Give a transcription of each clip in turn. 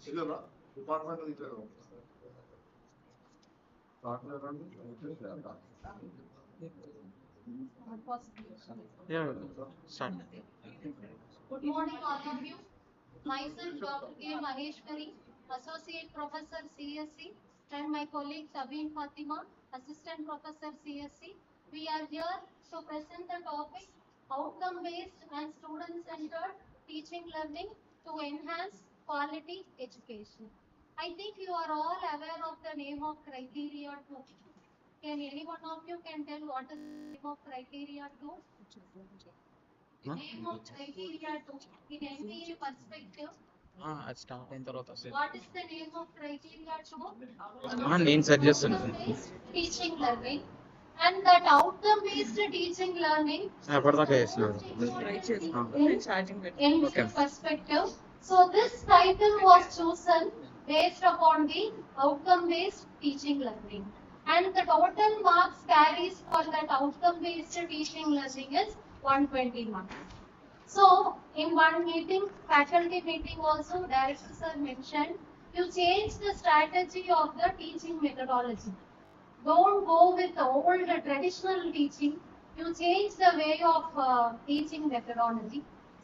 Yeah, start. Good morning, all of you. Myself, Dr. K. Maheshwari, Associate Professor CSE, and my colleague Sabine Fatima, Assistant Professor CSE. We are here to present the topic outcome-based and student-centered teaching learning to enhance quality education. I think you are all aware of the name of criteria 2. Can any one of you can tell what is the name of criteria 2? Name of criteria 2 in MBA perspective. అది start అయిన తర్వాత What is the name of criteria 2? నేను set చేస్తాను Outcome-based teaching learning. And that outcome-based teaching learning ఎప్పటిదాకా చేస్తున్నాడు in Okay. perspective. So this title was chosen based upon the outcome-based teaching learning. And the total marks carries for that outcome-based teaching learning is 120 marks. So, in one meeting, faculty meeting also, Director Sir mentioned, you change the strategy of the teaching methodology. Don't go with the old traditional teaching. You change the way of teaching methodology.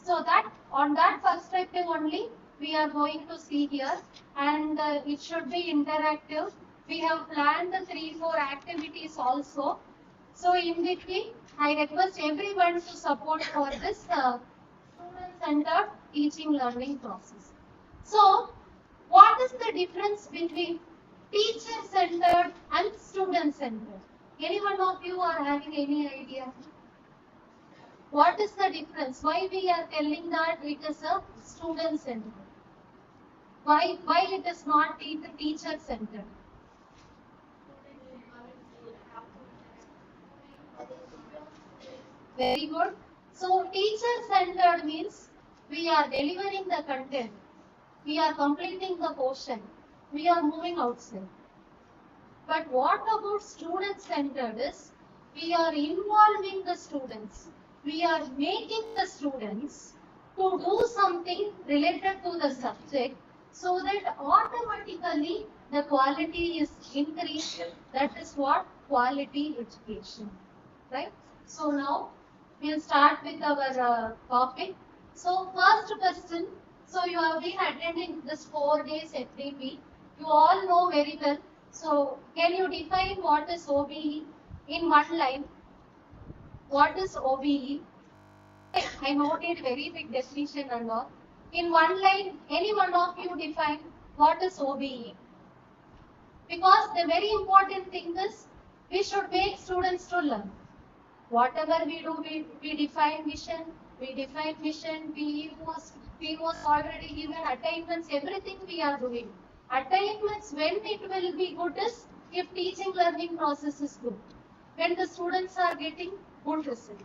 So that on that perspective only, we are going to see here, and it should be interactive. We have planned the 3-4 activities also. So in between, I request everyone to support for this student-centered teaching learning process. So, what is the difference between teacher-centered and student-centered? Any one of you are having any idea? What is the difference? Why we are telling that it is a student-centered? Why it is not teacher-centered? Very good. So teacher-centered means we are delivering the content, we are completing the portion, we are moving outside. But what about student-centered is we are involving the students, we are making the students to do something related to the subject so that automatically the quality is increased. That is what quality education, right? So now we'll start with our topic. So first question, so you have been attending this 4 days FDP. You all know very well. So can you define what is OBE in one line? What is OBE? I noted very big definition and all. In one line, any one of you define what is OBE? Because the very important thing is we should make students to learn. Whatever we do, we define mission, we was already given attainments, everything we are doing. Attainments, when it will be good is if teaching learning process is good. When the students are getting good result.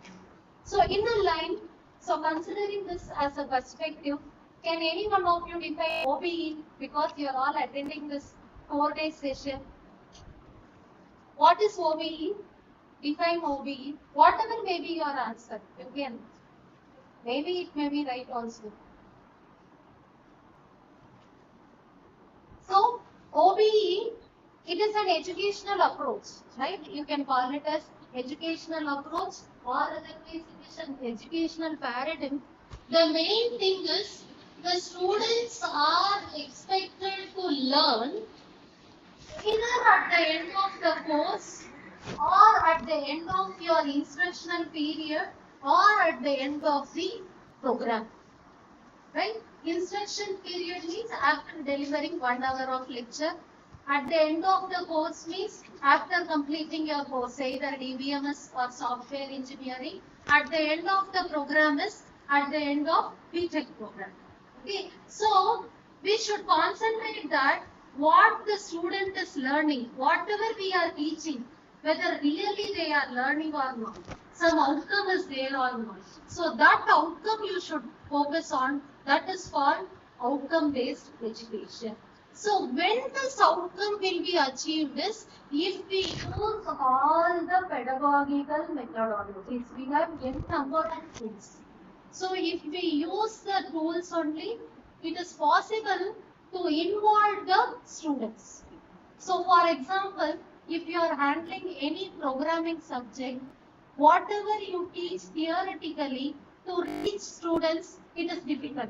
So in a line, so considering this as a perspective, can any one of you define OBE because you are all attending this 4-day session? What is OBE? Define OBE. Whatever may be your answer, you can. Maybe it may be right also. So, OBE, it is an educational approach, right? You can call it as educational approach or otherwise it is an educational paradigm. The main thing is the students are expected to learn either at the end of the course or at the end of your instructional period or at the end of the program. Right? Instruction period means after delivering 1 hour of lecture. At the end of the course means after completing your course, either DBMS or software engineering. At the end of the program is at the end of BTech program. Okay. So we should concentrate that what the student is learning, whatever we are teaching, whether really they are learning or not. Some outcome is there or not. So that outcome you should focus on. That is called outcome-based education. So when this outcome will be achieved is if we use all the pedagogical methodologies. We have n number of tools. So if we use the tools only, it is possible to involve the students. So for example, if you are handling any programming subject, whatever you teach theoretically to reach students, it is difficult.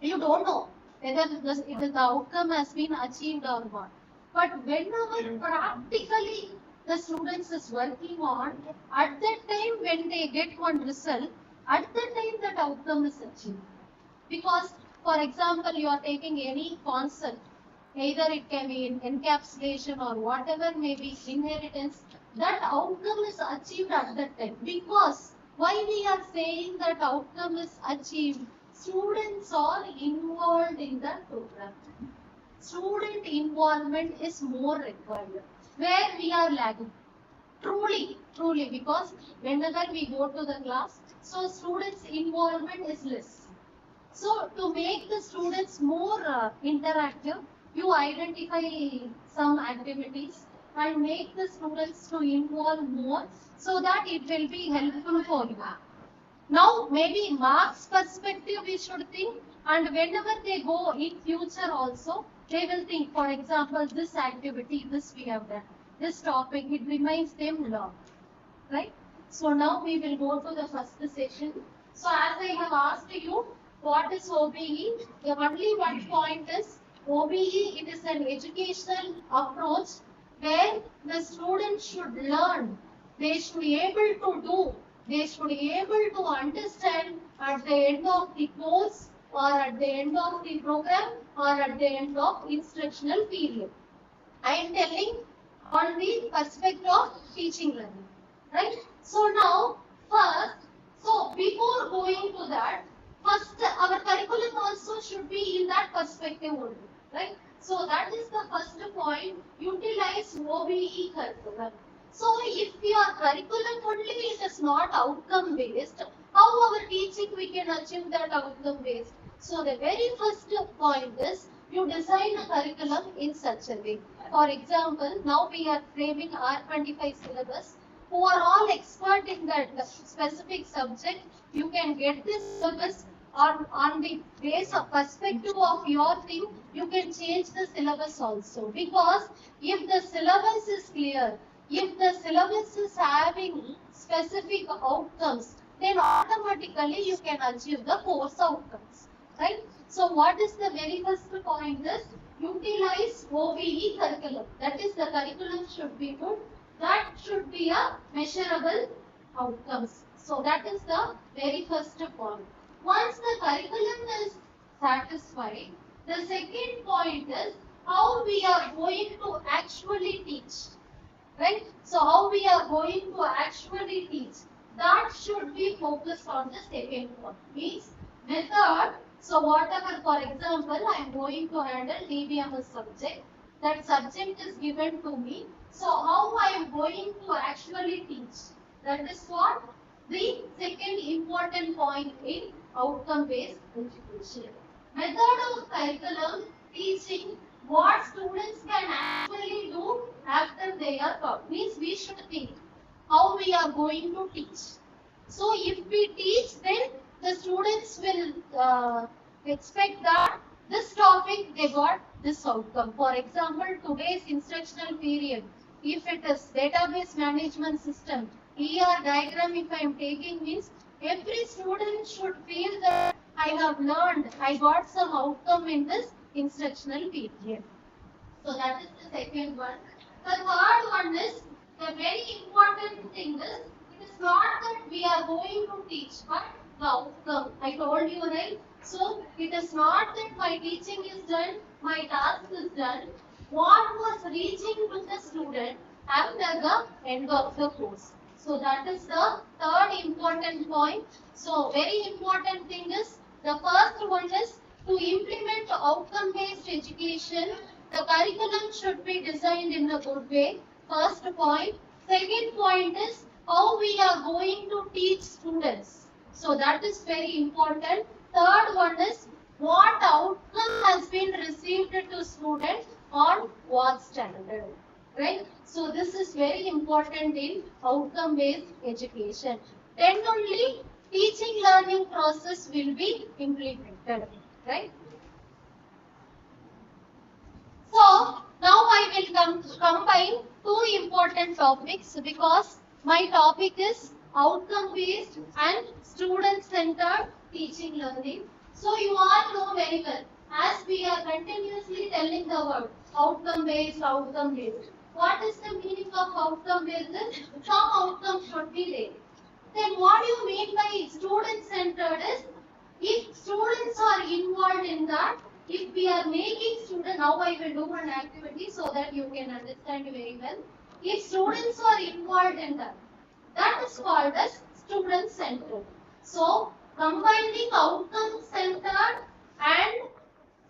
You don't know whether the outcome has been achieved or not. But whenever practically the students is working on, at that time when they get one result, at that time that outcome is achieved. Because, for example, you are taking any concept, either it can be in encapsulation or whatever may be inheritance, that outcome is achieved at that time. Because why we are saying that outcome is achieved? Students are involved in that program. Student involvement is more required. Where we are lagging. Truly, because whenever we go to the class, so students' involvement is less. So to make the students more interactive, you identify some activities and make the students to involve more so that it will be helpful for you. Now maybe marks perspective we should think, and whenever they go in future also, they will think, for example, this activity, this we have done, this topic, it reminds them learn. Right? So now we will go to the first session. So as I have asked you, what is OBE? The only one point is OBE, it is an educational approach where the students should learn. They should be able to do. They should be able to understand at the end of the course or at the end of the program or at the end of instructional period. I am telling on the perspective of teaching learning. Right? So now, first, so before going to that, first our curriculum also should be in that perspective only. Right? So that is the first point, utilize OBE curriculum. So if your curriculum only is not outcome based, how our teaching we can achieve that outcome based? So the very first point is you design a curriculum in such a way. For example, now we are framing R25 syllabus. Who are all expert in that specific subject, you can get this syllabus on the base of perspective of your thing, you can change the syllabus also. Because if the syllabus is clear, if the syllabus is having specific outcomes, then automatically you can achieve the course outcomes. Right? So what is the very first point is utilize OBE curriculum. That is the curriculum should be good. That should be a measurable outcomes. So that is the very first point. Once the curriculum is satisfied, the second point is how we are going to actually teach. Right? So how we are going to actually teach. That should be focused on the second point. Means method. So whatever, for example, I am going to handle DBMS subject. That subject is given to me. So how I am going to actually teach. That is what the second important point in outcome-based education. Method of curriculum teaching, what students can actually do after they are taught. Means we should think how we are going to teach. So if we teach, then the students will expect that this topic they got this outcome. For example, today's instructional period, if it is database management system, ER diagram if I am taking means every student should feel that I have learned, I got some outcome in this instructional period. So that is the second one. The third one is, the very important thing is, it is not that we are going to teach, but the outcome. I told you, right? So it is not that my teaching is done, my task is done. What was reaching to the student after the end of the course. So that is the third important point. So very important thing is, the first one is to implement outcome-based education. The curriculum should be designed in a good way. First point. Second point is how we are going to teach students. So that is very important. Third one is what outcome has been received to students on what standard. Right? So this is very important in outcome-based education. Then only teaching learning process will be implemented. Right? combine two important topics because my topic is outcome based and student centered teaching learning. So you all know very well, as we are continuously telling the word outcome based, outcome based. What is the meaning of outcome based? Some outcome should be there. Then what do you mean by student centered is, if students are involved in that, if we are making students, now I will do one activity so that you can understand very well. If students are involved in that, that is called as student centered. So combining outcome centered and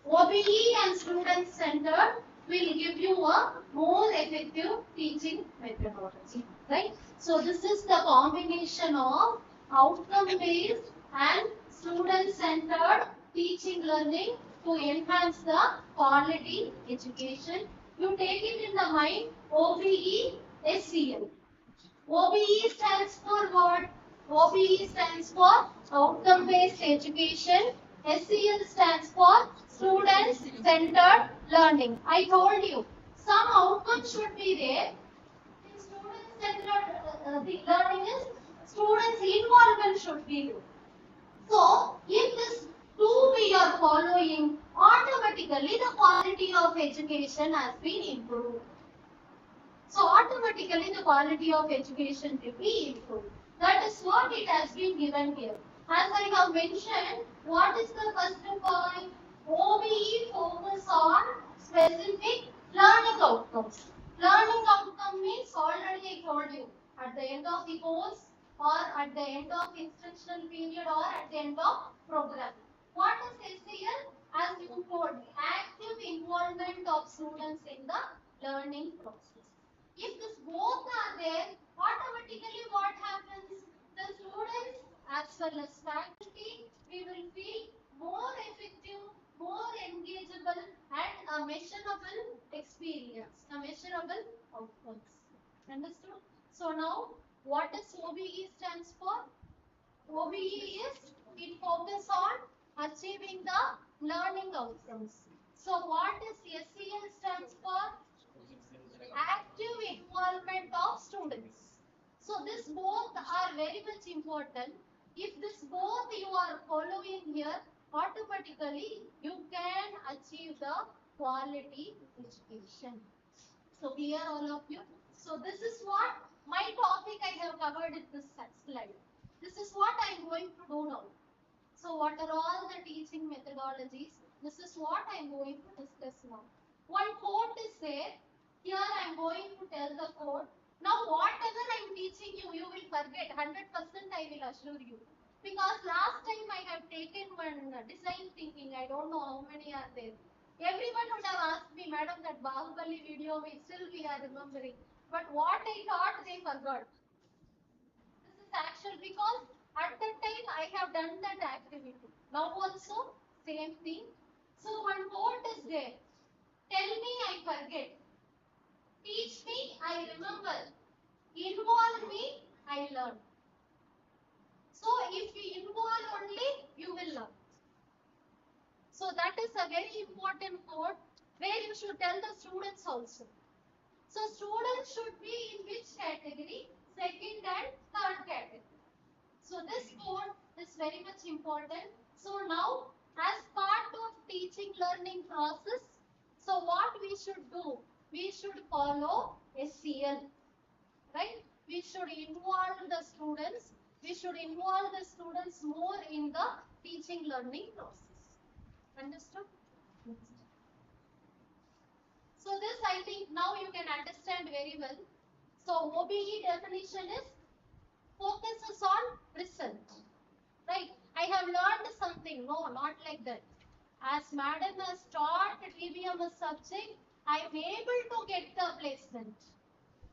OBE and student centered will give you a more effective teaching methodology, right? So this is the combination of outcome based and student centered teaching learning to enhance the quality education. You take it in the mind, OBE, SEL. OBE stands for what? OBE stands for outcome based education. SEL stands for student centered learning. I told you some outcomes should be there. In student centered the learning is students involvement should be there. So if this two we are following, automatically the quality of education has been improved. So automatically the quality of education will be improved. That is what it has been given here. As I have mentioned, what is the first point? OBE focus on specific learning outcomes. Learning outcome means already I told you, at the end of the course or at the end of instructional period or at the end of program. What is SEL? As you told me, active involvement of students in the learning process. If this both are there, automatically what happens? The students as well as faculty, we will feel more effective, more engageable and a measurable experience, a measurable outcomes. Understood? So now, what does OBE stands for? OBE is, it focuses on achieving the learning outcomes. So what is SEL stands for? Active involvement of students. So this both are very much important. If this both you are following here, automatically you can achieve the quality education. So clear all of you? So this is what my topic I have covered in this slide. This is what I am going to do now. So what are all the teaching methodologies? This is what I am going to discuss now. One quote is there. Here I am going to tell the quote. Now whatever I am teaching you, you will forget. 100% I will assure you. Because last time I have taken one design thinking. I don't know how many are there. Everyone would have asked me, Madam, that Bahubali video we are remembering. But what I thought they forgot. This is actual because at that time I have done that activity. Now also same thing. So one quote is there. Tell me I forget. Teach me I remember. Involve me I learn. So if you involve only, you will learn. So that is a very important quote where you should tell the students also. So students should be in which category? Second and third category. So this quote is very much important. So now as part of teaching learning process, so what we should do? We should follow SEL, right? We should involve the students. We should involve the students more in the teaching learning process. Understood? So this I think now you can understand very well. So OBE definition is focuses on result. Right? I have learned something. No, not like that. As madam has taught TBM subject, I am able to get the placement.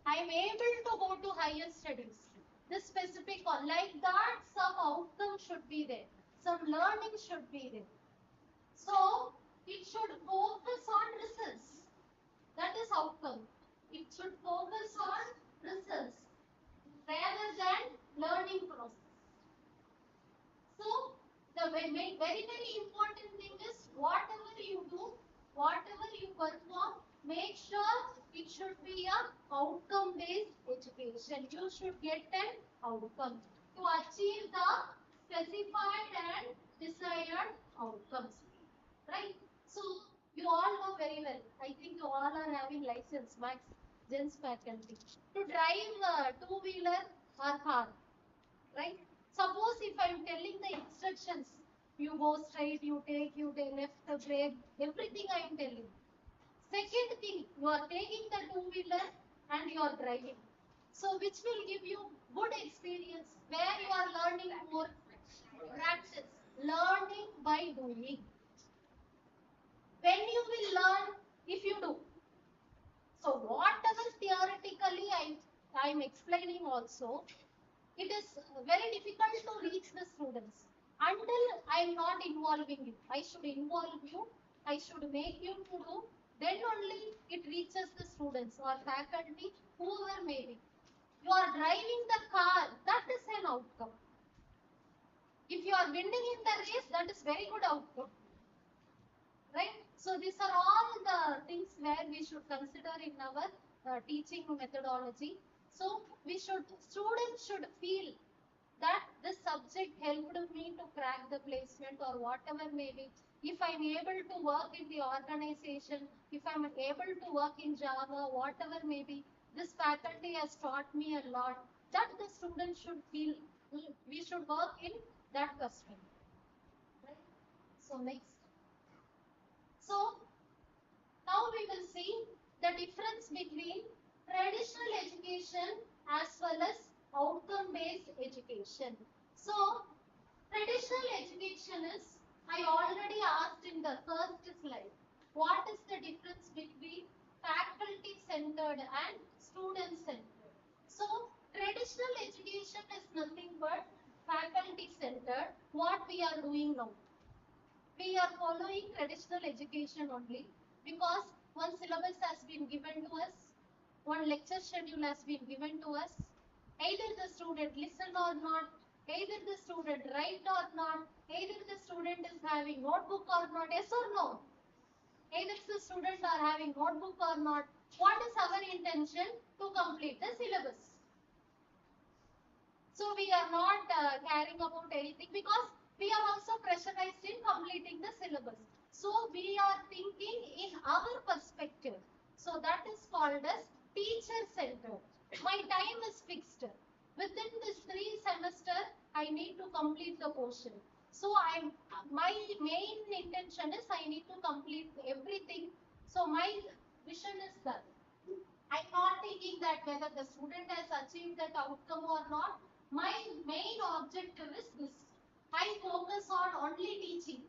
I am able to go to higher studies. This specific one, like that, some outcome should be there. Some learning should be there. So it should focus on results. That is outcome. It should focus on results rather than learning process. So the very, very important thing is whatever you do, whatever you perform, make sure it should be a outcome based education. You should get an outcome to achieve the specified and desired outcomes. Right? So you all know very well. I think you all are having license, max, gens faculty. To drive a two-wheeler or car. Right? Suppose if I am telling the instructions, you go straight, you take left, brake, everything I am telling. Second thing, you are taking the two-wheeler and you are driving. So which will give you good experience where you are learning more practice, learning by doing. When you will learn if you do. So whatever theoretically I'm explaining also, it is very difficult to reach the students until I'm not involving you. I should involve you. I should make you to do. Then only it reaches the students or faculty, whoever may be. You are driving the car. That is an outcome. If you are winning in the race, that is very good outcome. Right? So these are all the things where we should consider in our teaching methodology. So students should feel that this subject helped me to crack the placement or whatever may be. If I'm able to work in the organization, if I'm able to work in Java, whatever may be, this faculty has taught me a lot. That the students should feel, we should work in that perspective. Right? So next. So now we will see the difference between traditional education as well as outcome-based education. So traditional education is, I already asked in the first slide, what is the difference between faculty-centered and student-centered? So traditional education is nothing but faculty-centered, what we are doing now. We are following traditional education only because one syllabus has been given to us, one lecture schedule has been given to us. Either the student listen or not, either the student write or not, either the student is having notebook or not, yes or no? Either the students are having notebook or not. What is our intention? To complete the syllabus. So we are not caring about anything because we are also pressurized in completing the syllabus. So we are thinking in our perspective. So that is called as teacher-centered. My time is fixed. Within this 3 semesters, I need to complete the portion. So my main intention is I need to complete everything. So my vision is that. I'm not thinking that whether the student has achieved that outcome or not. My main objective is this. I focus on only teaching.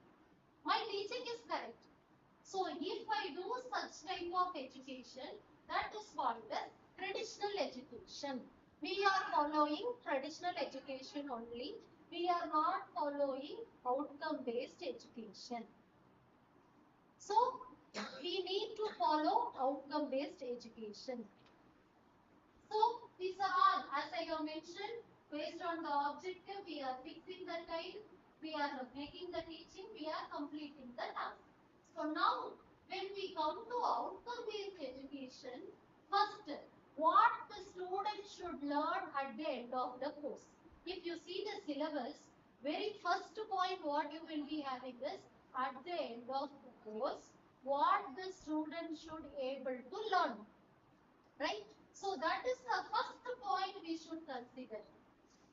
My teaching is correct. So if I do such type of education, that is called as traditional education. We are following traditional education only. We are not following outcome-based education. So we need to follow outcome-based education. So these are all, as I have mentioned, based on the objective, we are fixing the time, we are making the teaching, we are completing the task. So now, when we come to outcome-based education, first, what the student should learn at the end of the course. If you see the syllabus, very first point what you will be having is, at the end of the course, what the student should able to learn. Right? So that is the first point we should consider.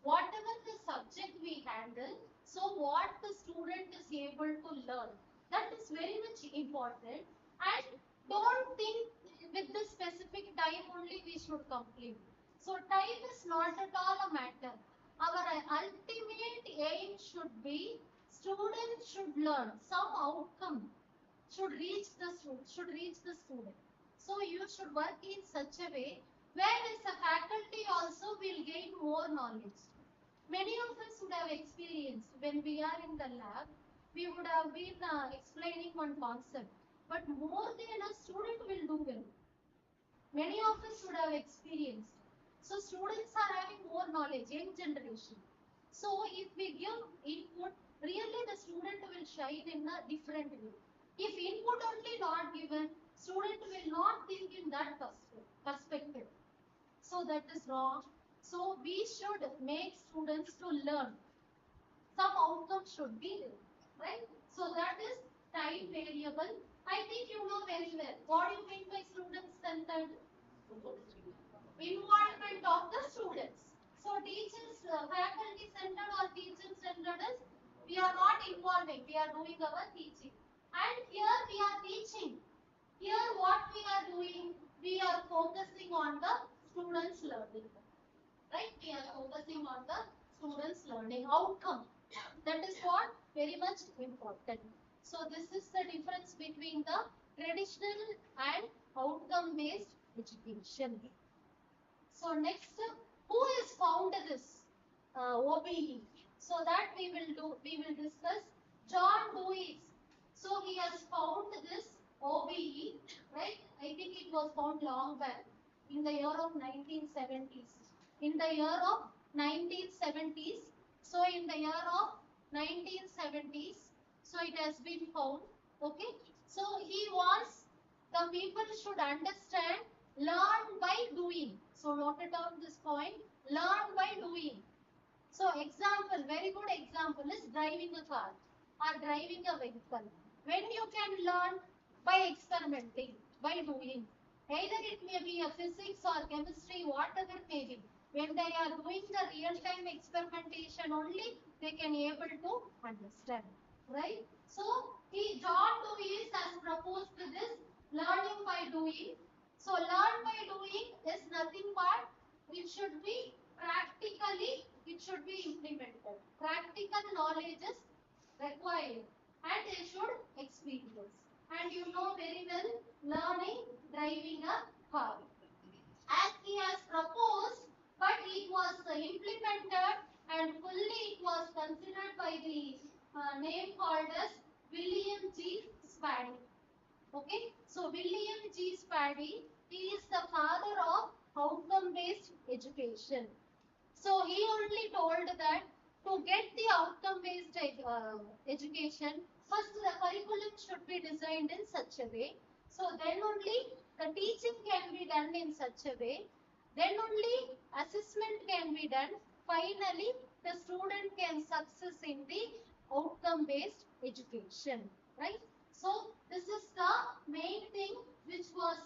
Whatever the subject we handle, so what the student is able to learn. That is very much important. And don't think with the specific time only we should complete. So time is not at all a matter. Our ultimate aim should be students should learn some outcome should reach the student. So you should work in such a way where as a faculty also will gain more knowledge. Many of us would have experienced when we are in the lab, we would have been explaining one concept, but more than a student will do well. Many of us would have experienced. So students are having more knowledge, young generation. So if we give input, really the student will shine in a different way. If input only not given, Student will not think in that perspective. So that is wrong. So we should make students to learn. Some outcome should be there, right? So that is time variable. I think you know very well. What do you mean by student-centered? Involvement of the students. So teachers, faculty-centered or teacher-centered is we are not involving. We are doing our teaching. And here we are teaching. Here what we are doing? We are focusing on the students' learning. Right? We are focusing on the students' learning outcome. That is what very much important. So this is the difference between the traditional and outcome-based education. So next, who has found this OBE? So that we will discuss. John Dewey. So he has found this OBE, right? I think it was found long back in the year of 1970s. In the year of 1970s. So in the year of 1970s, so it has been found. Okay. So he wants the people should understand learn by doing. So note it down this point. Learn by doing. So example, very good example is driving a car or driving a vehicle. When you can learn by experimenting, by doing. Either it may be a physics or chemistry, whatever it may be. When they are doing the real-time experimentation only, they can able to understand. Right? So, John Dewey has proposed this learning by doing. So, learn by doing is nothing but it should be practically, it should be implemented. Practical knowledge is required and they should experience. And you know very well, learning driving a car. As he has proposed, but it was implemented and fully it was considered by the name called as William G. Spady. Okay, so William G. Spady, he is the father of outcome-based education. So he only told that to get the outcome-based education, first the curriculum should be designed in such a way. So then only the teaching can be done in such a way. Then only assessment can be done. Finally, the student can success in the outcome-based education, right? So this is the main thing which was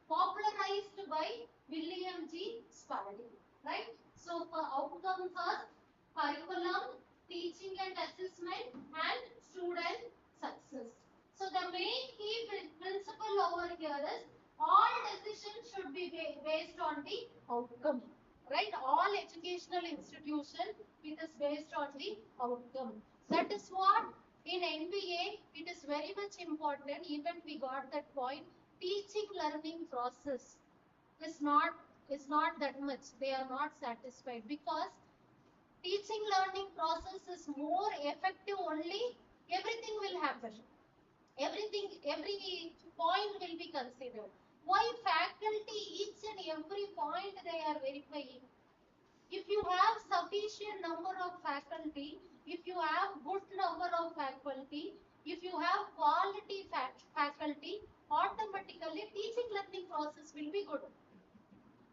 popularized by William G. Spady, right? So for outcome first, curriculum, teaching and assessment and student success. So the main key principle over here is all decisions should be based on the outcome. Right? All educational institution it is based on the outcome. That is what in NBA it is very much important. Even we got that point. Teaching learning process is not that much. They are not satisfied because teaching learning process is more effective only. Everything will happen. Every point will be considered. Why faculty each and every point they are verifying? If you have sufficient number of faculty, if you have good number of faculty, if you have quality faculty, automatically teaching learning process will be good.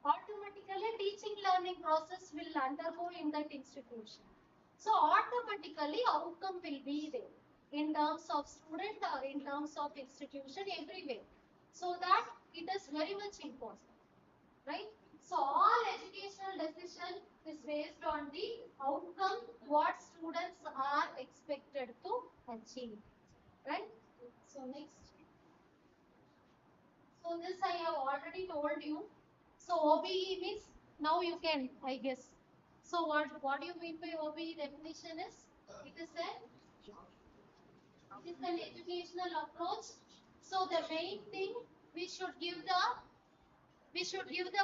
Automatically teaching learning process will undergo in that institution. So automatically outcome will be there in terms of student or in terms of institution everywhere. So that it is very much important, right? So all educational decision is based on the outcome what students are expected to achieve, right? So next. So this I have already told you. So OBE means now you can, I guess. So what do you mean by OBE definition is? It is an educational approach. So the main thing we should give the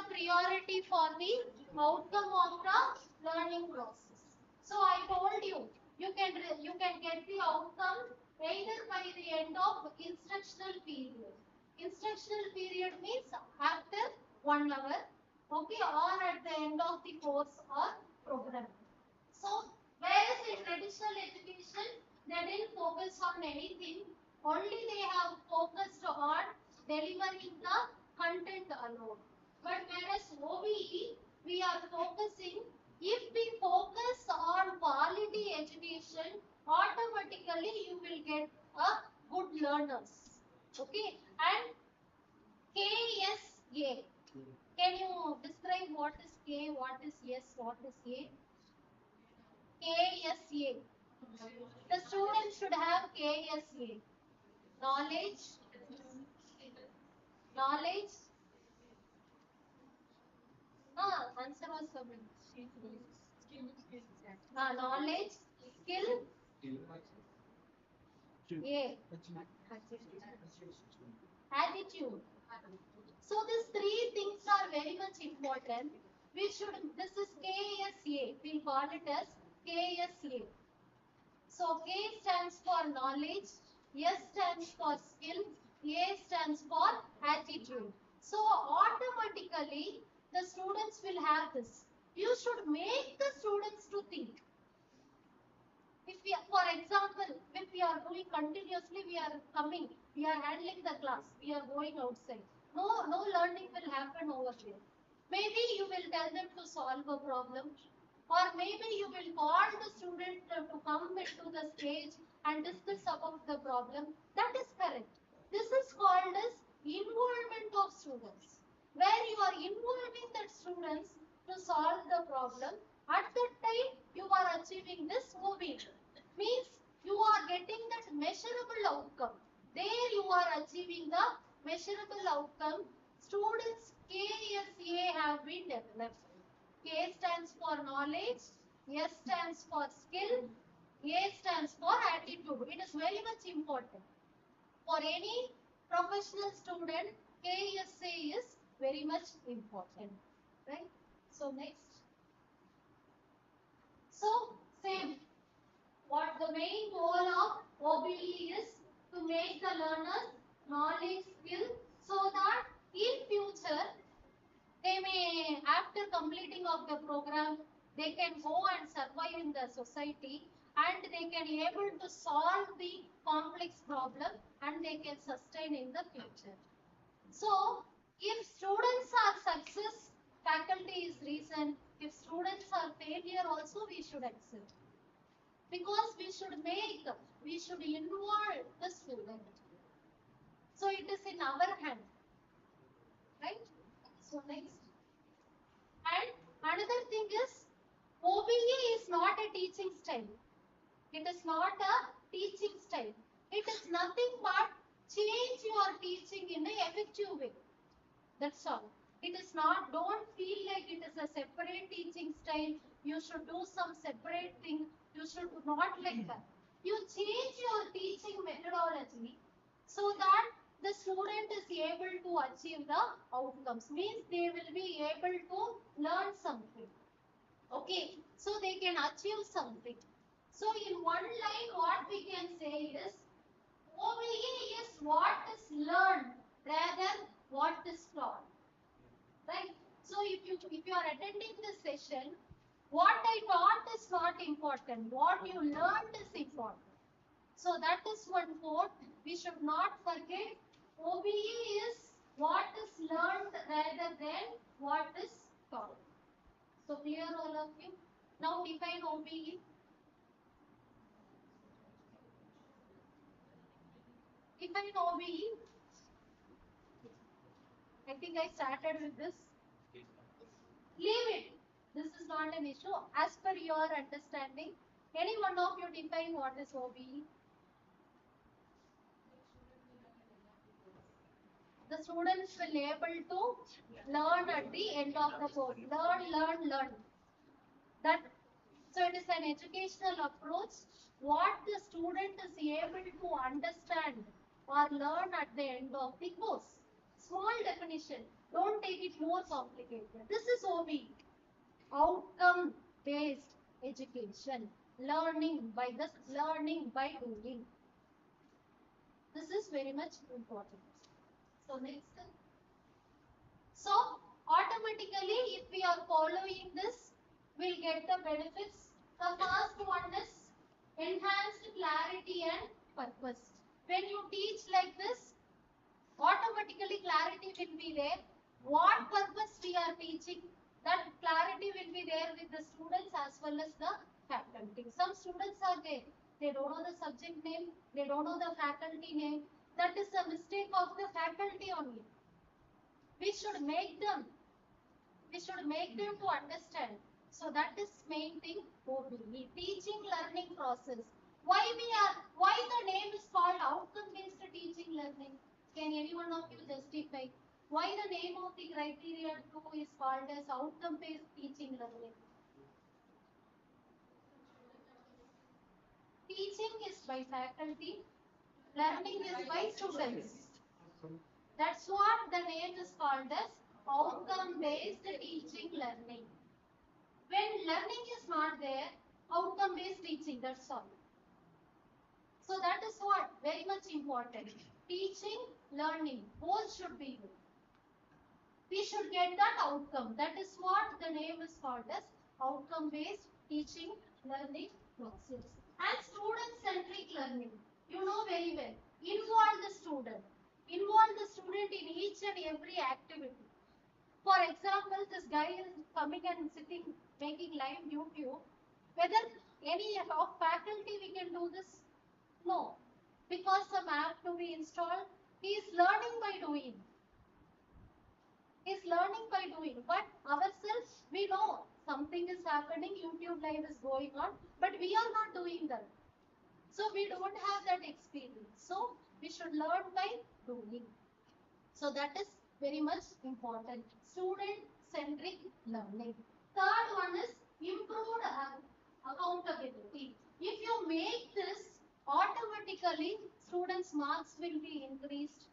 priority for the outcome of the learning process. So I told you you can get the outcome either by the end of instructional period. Instructional period means after 1 hour, okay, or at the end of the course or program. So whereas in traditional education, they didn't focus on anything. Only they have focused on delivering the content alone. But whereas OBE, we are focusing, if we focus on quality education, automatically you will get a good learners. Okay, and KSA. Can you describe what is K, what is S, what is A? KSA. The student should have KSA. Knowledge, knowledge. Answer was submitted. Knowledge, skill, A. Attitude. So these three things are very much important. We should, this is KSA. We'll call it as KSA. So K stands for knowledge, S stands for skill, A stands for attitude. So automatically the students will have this. You should make the students to think. If we, for example, if we are doing continuously, we are coming, we are handling the class, we are going outside. No learning will happen over there. Maybe you will tell them to solve a problem, or maybe you will call the student to come into the stage and discuss about the problem. That is correct. This is called as involvement of students, where you are involving the students to solve the problem. At that time, you are achieving this moving. Means you are getting that measurable outcome. There you are achieving the measurable outcome. Students KSA have been developed. K stands for knowledge, S stands for skill, A stands for attitude. It is very much important. For any professional student, KSA is very much important. Right? So next. So same. What the main goal of OBE is to make the learners knowledge skill so that in future they may, after completing of the program, they can go and survive in the society and they can able to solve the complex problem and they can sustain in the future. So, if students are success, faculty is reason. If students are failure also, we should accept. Because we should involve the student. So, it is in our hand. Right? So, next. And another thing is, OBE is not a teaching style. It is not a teaching style. It is nothing but change your teaching in an effective way. That's all. It is not, don't feel like it is a separate teaching style. You should do some separate thing. You should not like that. You change your teaching methodology so that the student is able to achieve the outcomes. Means they will be able to learn something. Okay, so they can achieve something. So in one line, what we can say is, OBE is what is learned rather what is taught. Right? So if you are attending this session, what I taught is not important. What you learned is important. So that is one quote. We should not forget. OBE is what is learned rather than what is taught. So clear all of you? Now define OBE. Define OBE. I think I started with this. Leave it. This is not an issue. As per your understanding, any one of you define what is OBE. The students will be able to learn at the end of the course. Learn. That, so it is an educational approach. What the student is able to understand or learn at the end of the course. Small definition. Don't take it more complicated. This is OBE. Outcome based education. Learning by doing. This is very much important. So next. So automatically, if we are following this, we'll get the benefits. The first one is enhanced clarity and purpose. When you teach like this, automatically will be there. What purpose we are teaching, that clarity will be there with the students as well as the faculty. Some students are there, they don't know the subject name, they don't know the faculty name. That is a mistake of the faculty only. We should make them to understand. So that is main thing, OBE, teaching learning process. Why the name is called outcome based teaching learning? Can anyone of you justify why the name of the criteria 2 is called as outcome based teaching learning? Teaching is by faculty, learning is by students. That's what the name is called as outcome based teaching learning. When learning is not there, outcome based teaching, that's all. So that is what very much important. Teaching, learning, both should be good. We should get that outcome. That is what the name is called as outcome based teaching learning process. And student centric learning. You know very well. Involve the student. Involve the student in each and every activity. For example, this guy is coming and sitting, making live YouTube. Whether any of faculty we can do this? No. Because some app to be installed, he is learning by doing. He is learning by doing. But ourselves, we know something is happening, YouTube live is going on, but we are not doing that. So we don't have that experience. So we should learn by doing. So that is very much important. Student-centric learning. Third one is improved accountability. If you make this, automatically students' marks will be increased.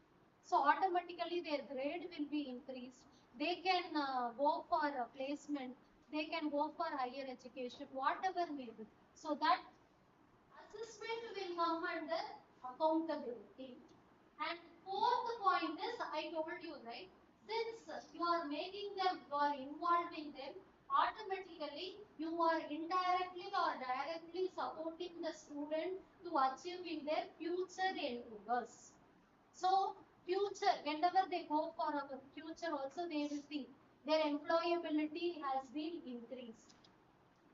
So automatically their grade will be increased. They can go for a placement. They can go for higher education, whatever may be. So that assessment will come under accountability. And fourth point is, I told you, right? Since you are making them, you are involving them, automatically you are indirectly or directly supporting the student to achieve in their future endeavors. So, future, whenever they go for a future also, they will see their employability has been increased.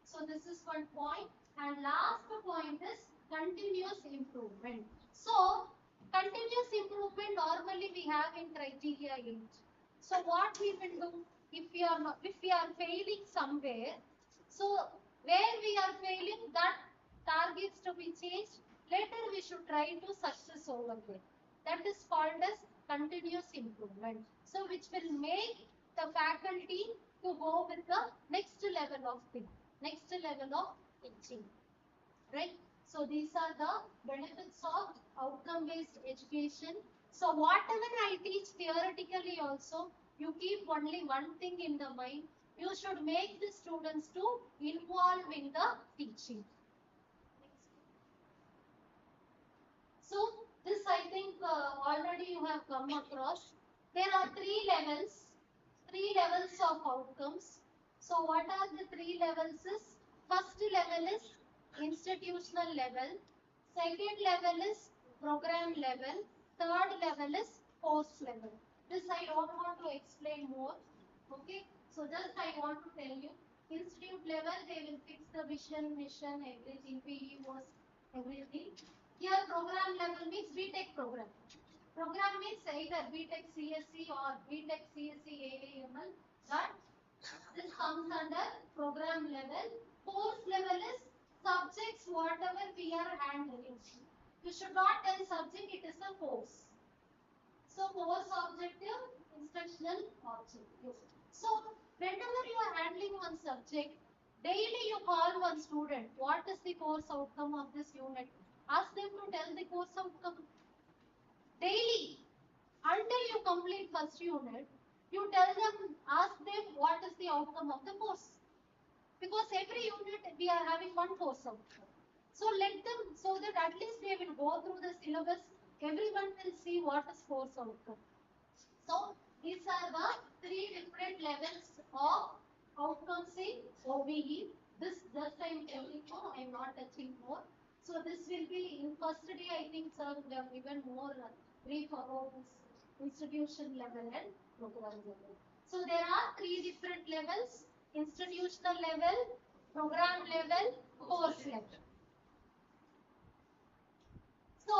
So, this is one point. And last point is continuous improvement. So, continuous improvement normally we have in criteria 8. So, what we will do if we are failing somewhere? So, where we are failing, that targets to be changed. Later we should try to success over there. That is called as continuous improvement. So, which will make the faculty to go with the next level of thing, next level of teaching. Right? So these are the benefits of outcome-based education. So whatever I teach theoretically also, you keep only one thing in the mind. You should make the students to involve in the teaching. So this I think already you have come across. There are three levels of outcomes. So what are the three levels is? First level is institutional level, second level is program level, third level is course level. This I don't want to explain more. Okay, so just I want to tell you, institute level they will fix the vision, mission, everything, PEOs, everything. Here program level means BTech program. Program means either BTech CSE or BTech CSE AAML, but this comes under program level. Course level is subjects whatever we are handling. You should not tell subject, it is a course. So course objective, instructional objective. So whenever you are handling one subject, daily you call one student, what is the course outcome of this unit? Ask them to tell the course outcome. Daily, until you complete first unit, you tell them, ask them what is the outcome of the course. Because every unit we are having one course outcome. So let them, so that at least they will go through the syllabus, everyone will see what is course outcome. So these are the three different levels of outcomes in OBE. This just I am telling you, I am not touching more. So this will be in first day, I think sir, we have given more brief about this institution level and program level. So there are three different levels: institutional level, program level, course level. So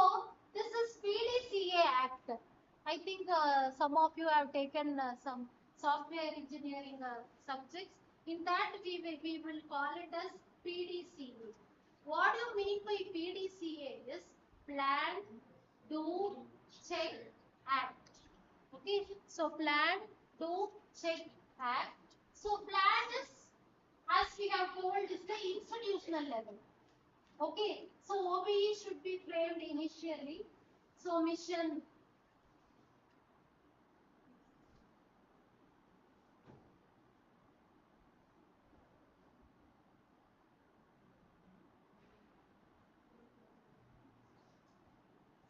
this is PDCA Act. I think some of you have taken some software engineering subjects. In that we will call it as PDCA. What do you mean by PDCA is plan, do, check, act. Okay, so plan, do, check, act. So plan is, as we have told, is the institutional level. Okay, so OBE should be framed initially. So mission.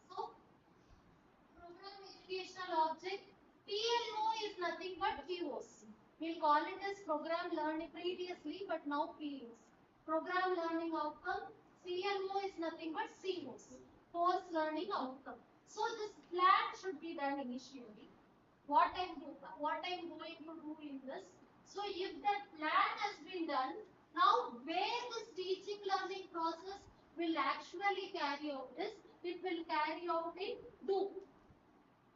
So program educational object. PLO is nothing but POs. We'll call it as program learning previously, but now POs. Program learning outcome. CLO is nothing but COs. Course learning outcome. So this plan should be done initially. What I'm going to do in this. So if that plan has been done, now where this teaching learning process will actually carry out is, it will carry out in do.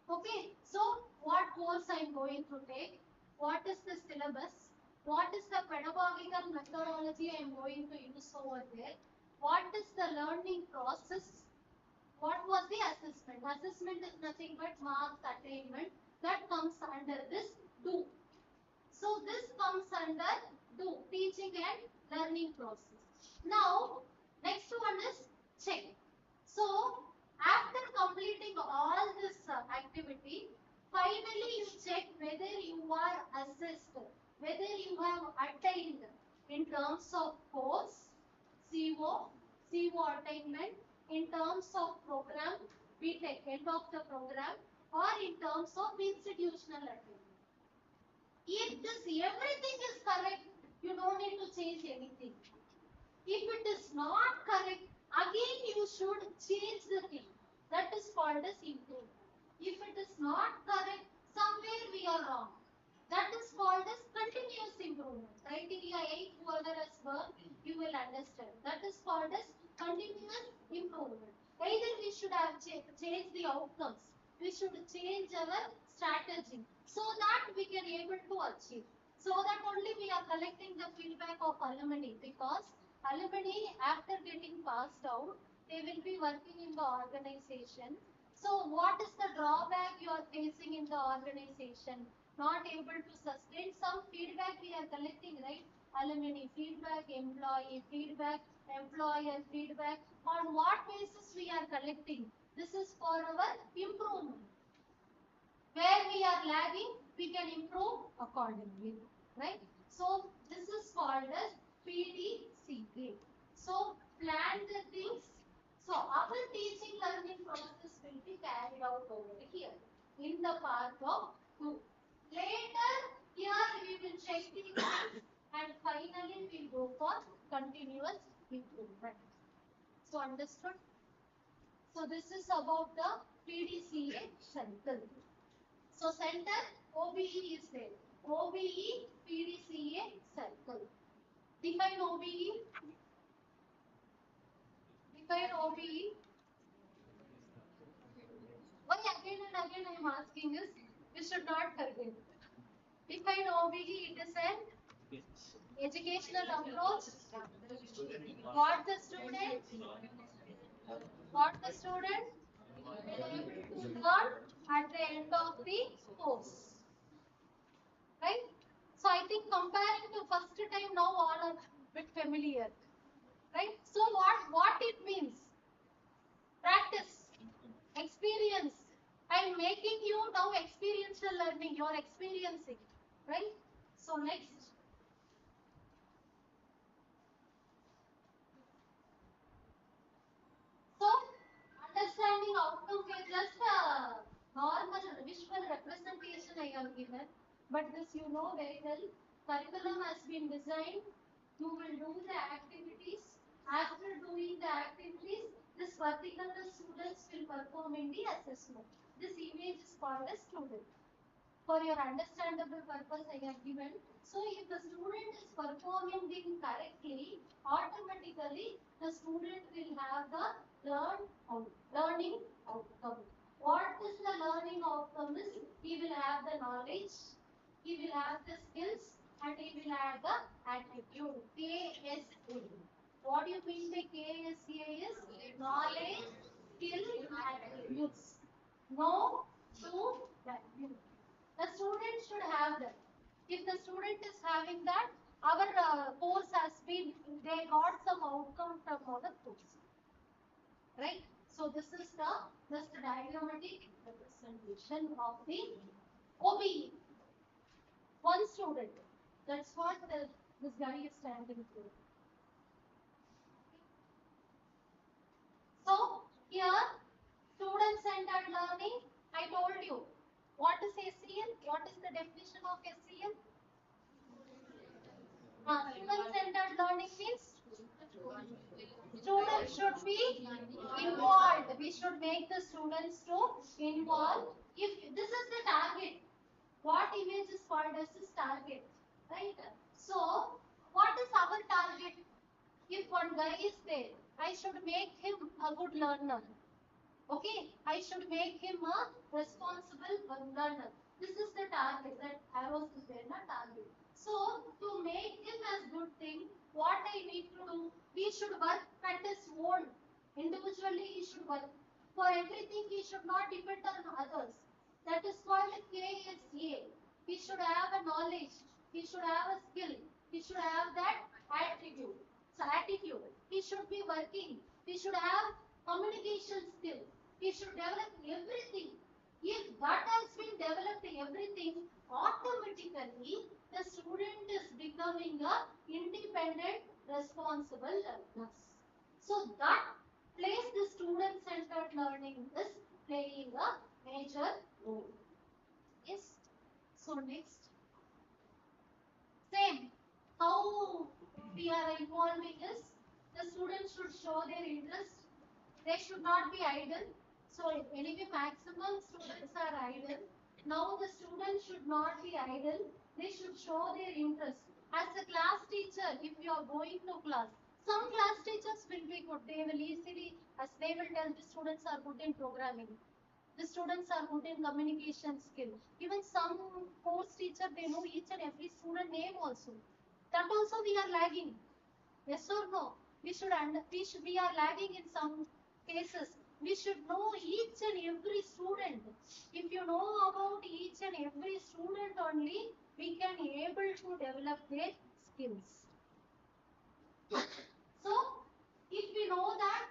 Okay, so what course I'm going to take, what is the syllabus, what is the pedagogical methodology I'm going to use over there, what is the learning process, what was the assessment? Assessment is nothing but marks attainment. That comes under this do. So this comes under do, teaching and learning process. Now, next one is check. So, after completing all this activity, finally you check whether you are assessed, whether you have attained in terms of course, CO attainment, in terms of program, BTech, end of the program, or in terms of institutional attainment. If this everything is correct, you don't need to change anything. If it is not correct, again you should change the thing. That is called as improvement. If it is not correct, somewhere we are wrong. That is called as continuous improvement. Criteria 8, whoever has worked, you will understand. That is called as continuous improvement. Either we should have changed the outcomes, we should change our strategy so that we can able to achieve. So that only we are collecting the feedback of alumni, because alumni after getting passed out, they will be working in the organization. So what is the drawback you are facing in the organization? Not able to sustain. Some feedback we are collecting, right? Alumni feedback, employee feedback, employer feedback. On what basis we are collecting? This is for our improvement. Where we are lagging, we can improve accordingly, right? So this is called as PDCA. So plan the things. So our teaching learning process will be carried out over here in the part of 2. Later, here we will check the things and finally we will go for continuous improvement. So understood? So this is about the PDCA cycle. So center OBE is there. OBE PDCA cycle. Define OBE. Define OBE. Why again and again I am asking is, you should not forget. Define OBE, it is an educational approach. What the student? What the student will able to learn at the end of the course. Right? So I think comparing to first time, now all are bit familiar. Right? So what it means? Practice, experience. I am making you now experiential learning. You are experiencing. Right? So next. So understanding outcome is just a normal visual representation I have given. But this you know very well. Curriculum has been designed. You will do the activities. After doing the activities, this particular students will perform in the assessment. This image is called as student. For your understandable purpose, I have given. So if the student is performing things correctly, automatically the student will have the learning outcome. What is the learning outcome is he will have the knowledge, he will have the skills, and he will have the attitude. KSA. What do you mean by KSA is knowledge, skill, attributes. Know, do, value. The student should have that. If the student is having that, our course has been, they got some outcome from our course. Right? So this is the just diagrammatic representation of the OBE. One student. That's what this guy is standing for. So here, student-centered learning, I told you. What is SEL? What is the definition of SEL? Student-centered learning means students should be involved. We should make the students to involve. If this is the target, what image is called as this target, right? So, what is our target? If one guy is there, I should make him a good learner. Okay, I should make him a responsible learner. This is the target, that arrows is there, not target. So, to make him as good thing, what I need to do, we should work at his own. Individually, he should work. For everything, he should not depend on others. That is called KSA. He should have a knowledge. He should have a skill. He should have that attitude. So, attitude. He should be working. He should have communication skill. He should develop everything. If that has been developed everything, automatically the student is becoming a independent, responsible learner. So that place the student-centered learning is playing a major role. Yes. So next, same. How we are involving is the students should show their interest. They should not be idle. So anyway, maximum students are idle. Now the students should not be idle. They should show their interest. As a class teacher, if you are going to class, some class teachers will be good. They will easily, as they will tell, the students are good in programming. The students are good in communication skill. Even some course teacher, they know each and every student name also. That also we are lagging. Yes or no? We are lagging in some cases. We should know each and every student. If you know about each and every student only, we can able to develop their skills. So, if we know that,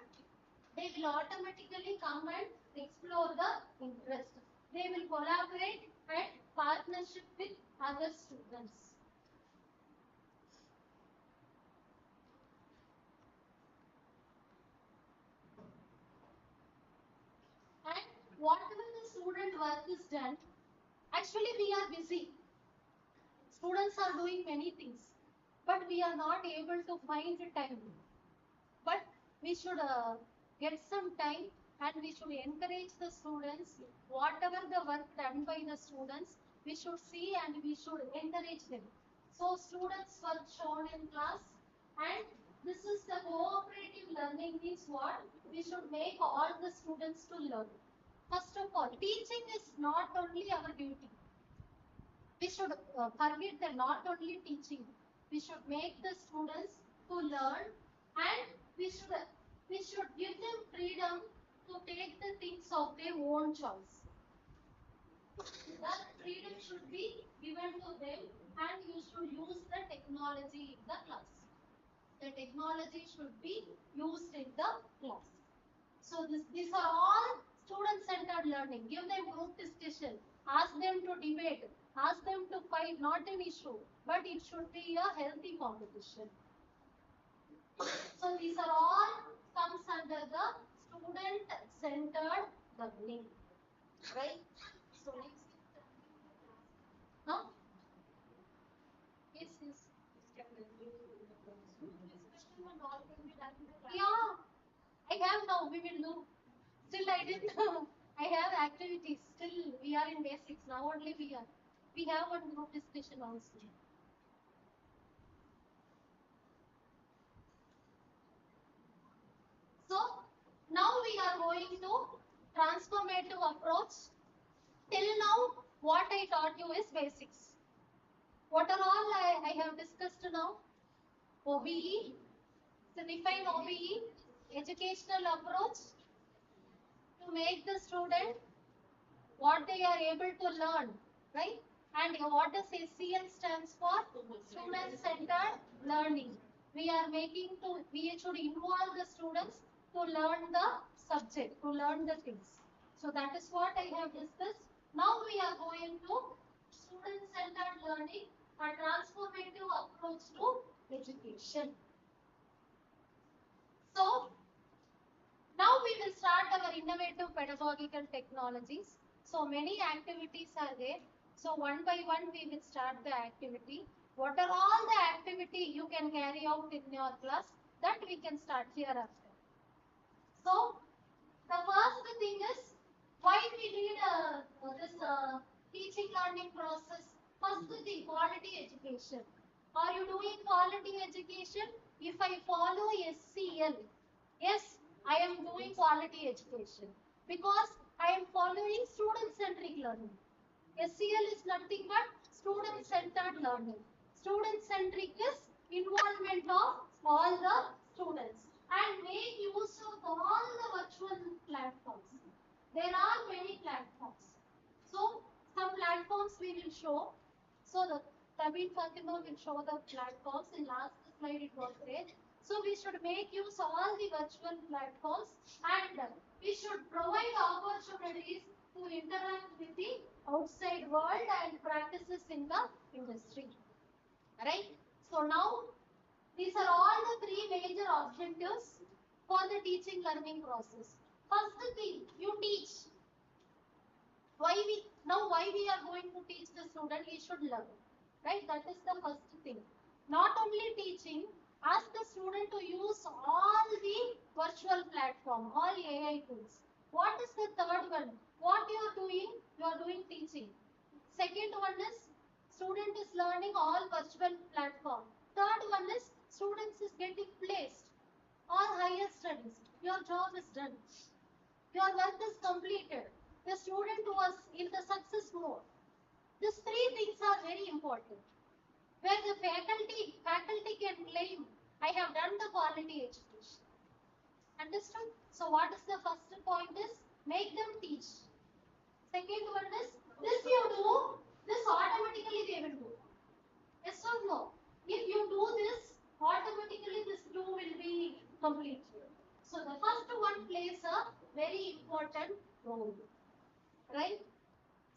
they will automatically come and explore the interest. They will collaborate and partnership with other students. And whatever the student work is done, actually we are busy. Students are doing many things, but we are not able to find the time. But we should get some time and we should encourage the students. Whatever the work done by the students, we should see and we should encourage them. So students work shown in class, and this is the cooperative learning means what? We should make all the students to learn. First of all, teaching is not only our duty. We should forget that not only teaching, we should make the students to learn, and we should give them freedom to take the things of their own choice. That freedom should be given to them, and you should use the technology in the class. The technology should be used in the class. So these are all student-centered learning. Give them group discussion. Ask them to debate. Ask them to fight. Not an issue, but it should be a healthy competition. So these are all comes under the student-centered learning, right? So next. Huh? Yes, yes. Yeah, I have now. We will do. Still, I didn't I have activities. Still, we are in basics. Now only we are. We have one group discussion also. So, now we are going to transformative approach. Till now, what I taught you is basics. What are all I have discussed now? OBE. So, define OBE, educational approach to make the student what they are able to learn, right? And what does SCL stands for? Student-centered learning. We should involve the students to learn the subject, to learn the things. So that is what I have discussed. Now we are going to student-centered learning, a transformative approach to education. So now we will start our innovative pedagogical technologies. So many activities are there. So one by one we will start the activity. What are all the activity you can carry out in your class, that we can start hereafter. So the first thing is why we need this teaching learning process. First thing, quality education. Are you doing quality education? If I follow SCL, yes, I am doing quality education because I am following student-centric learning. SCL is nothing but student-centered learning. Student-centric is involvement of all the students and make use of all the virtual platforms. There are many platforms. So, some platforms we will show. So, the Tabin Fatima will show the platforms. In last slide it was there. So, we should make use of all the virtual platforms and we should provide opportunities to interact with the outside world and practices in the industry. Right? So, now these are all the three major objectives for the teaching learning process. First thing, you teach. Why we are going to teach the student, he should learn. Right? That is the first thing. Not only teaching, ask the student to use all the virtual platform, all AI tools. What is the third one? What you are doing? You are doing teaching. Second one is student is learning all virtual platform. Third one is students is getting placed or higher studies. Your job is done. Your work is completed. The student was in the success mode. These three things are very important. Where the faculty can claim, I have done the quality education. Understood? So what is the first point is, make them teach. Second one is, this you do, this automatically they will do. Yes or no? If you do this, automatically this two will be complete. So the first one plays a very important role. Right?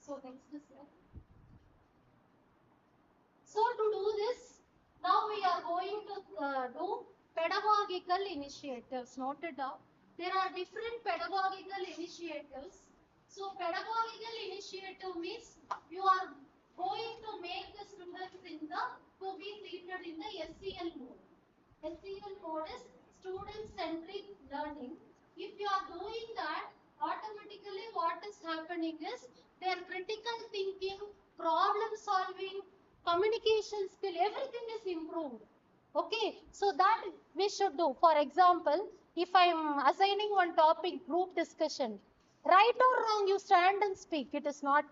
So next slide. So to do this, now we are going to do pedagogical initiatives. Note it down. There are different pedagogical initiatives. So pedagogical initiative means you are going to make the students to be treated in the SCL mode. SCL mode is student-centric learning. If you are doing that, automatically what is happening is their critical thinking, problem solving, communication skill, everything is improved. Okay, so that we should do. For example, if I am assigning one topic, group discussion, right or wrong, you stand and speak. It is not.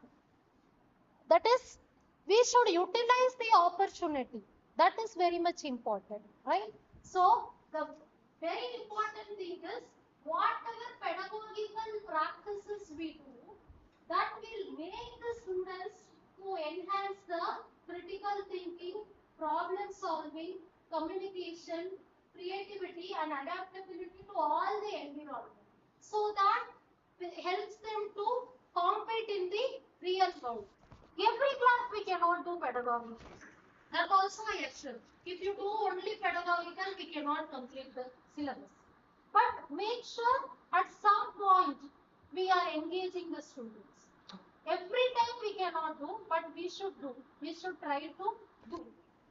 That is, we should utilize the opportunity. That is very much important, right? So, the very important thing is, whatever pedagogical practices we do, that will make the students to enhance the critical thinking, problem solving, communication, creativity and adaptability to all the environment. So that helps them to compete in the real world. Every class we cannot do pedagogical. That also I accept. If you do only pedagogical, we cannot complete the syllabus. But make sure at some point we are engaging the students. Every time we cannot do, but we should do. We should try to do.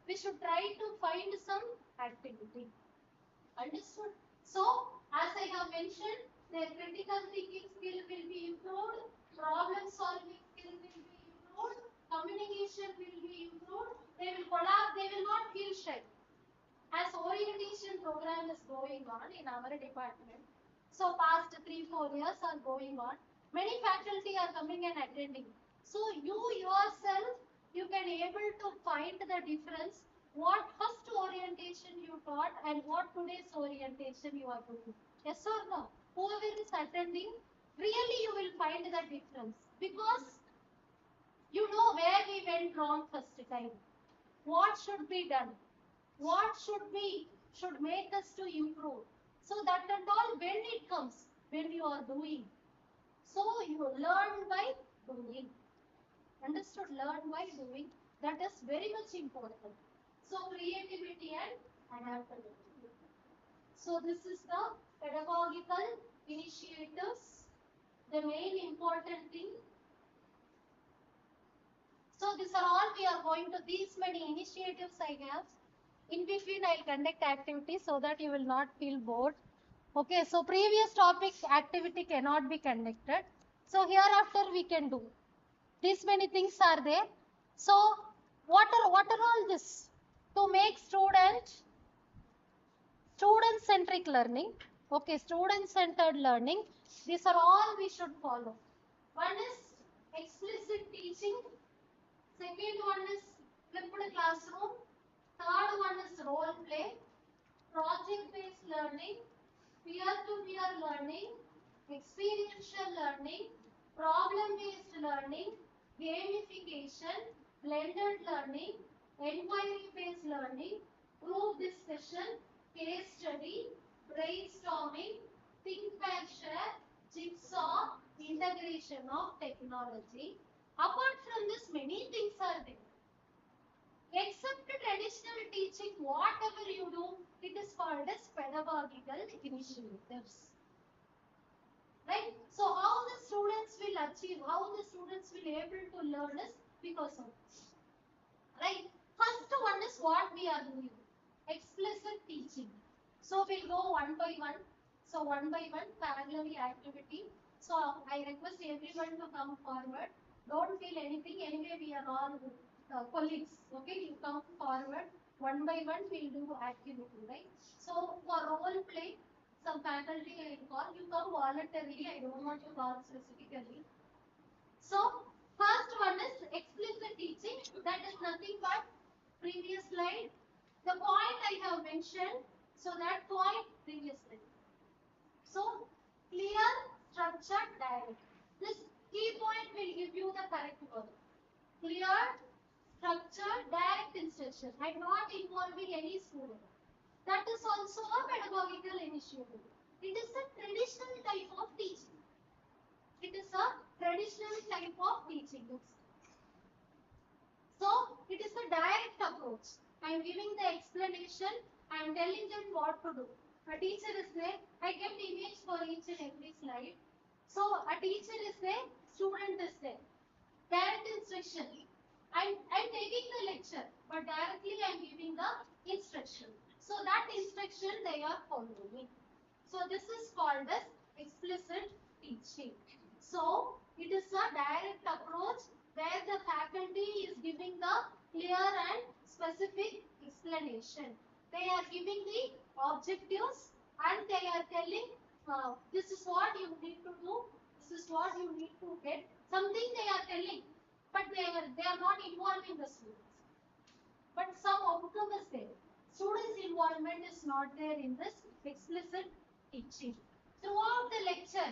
We should try to find some activity. Understood? So, as I have mentioned, their critical thinking skill will be improved, problem solving skill will be improved, communication will be improved, they will collab, they will not feel shy. As orientation program is going on in our department, so past 3-4 years are going on, many faculty are coming and attending. So you yourself, you can able to find the difference what first orientation you taught and what today's orientation you are doing. Yes or no? Whoever is attending, really you will find the difference because you know where we went wrong first time. What should be done? What should make us to improve? So that and all when it comes, when you are doing. So you learn by doing. Understood? Learn by doing. That is very much important. So creativity and adaptability. So this is the pedagogical initiatives. The main important thing. So these are all we are going to, these many initiatives I have. In between I'll conduct activities so that you will not feel bored. Okay, so previous topic activity cannot be conducted. So hereafter we can do. These many things are there. So what are all this? To make student-centric learning. Okay, student-centered learning. These are all we should follow. One is explicit teaching. Second one is flipped classroom. Third one is role play, project-based learning, peer-to-peer learning, experiential learning, problem-based learning, gamification, blended learning, inquiry-based learning, group discussion, case study, brainstorming, think and share, jigsaw, integration of technology. Apart from this, many things are there. Except traditional teaching, whatever you do, it is called as pedagogical initiatives. Right? So how the students will achieve, how the students will able to learn is because of this. Right? First one is what we are doing. Explicit teaching. So we'll go one by one. So one by one, parallel activity. So I request everyone to come forward. Don't feel anything. Anyway, we are all colleagues. Okay, you come forward. One by one, we'll do activity, right? So for role play, some faculty I call, you come voluntarily. I don't want to call specifically. So first one is explicit teaching. That is nothing but previous slide. The point I have mentioned. So that point previous slide. So clear, structured, direct. This key point will give you the correct word. Clear, structured, direct instruction and not involving any student. That is also a pedagogical initiative. It is a traditional type of teaching. It is a traditional type of teaching. So it is a direct approach. I am giving the explanation. I am telling them what to do. A teacher is there. I kept image for each and every slide. So a teacher is there. Student is there. Direct instruction. I'm taking the lecture, but directly I'm giving the instruction. So that instruction they are following. So this is called as explicit teaching. So it is a direct approach where the faculty is giving the clear and specific explanation. They are giving the objectives and they are telling this is what you need to do, this is what you need to get. Something they are telling, but they are not involving the students. But some outcome is there. Students' involvement is not there in this explicit teaching. Throughout the lecture,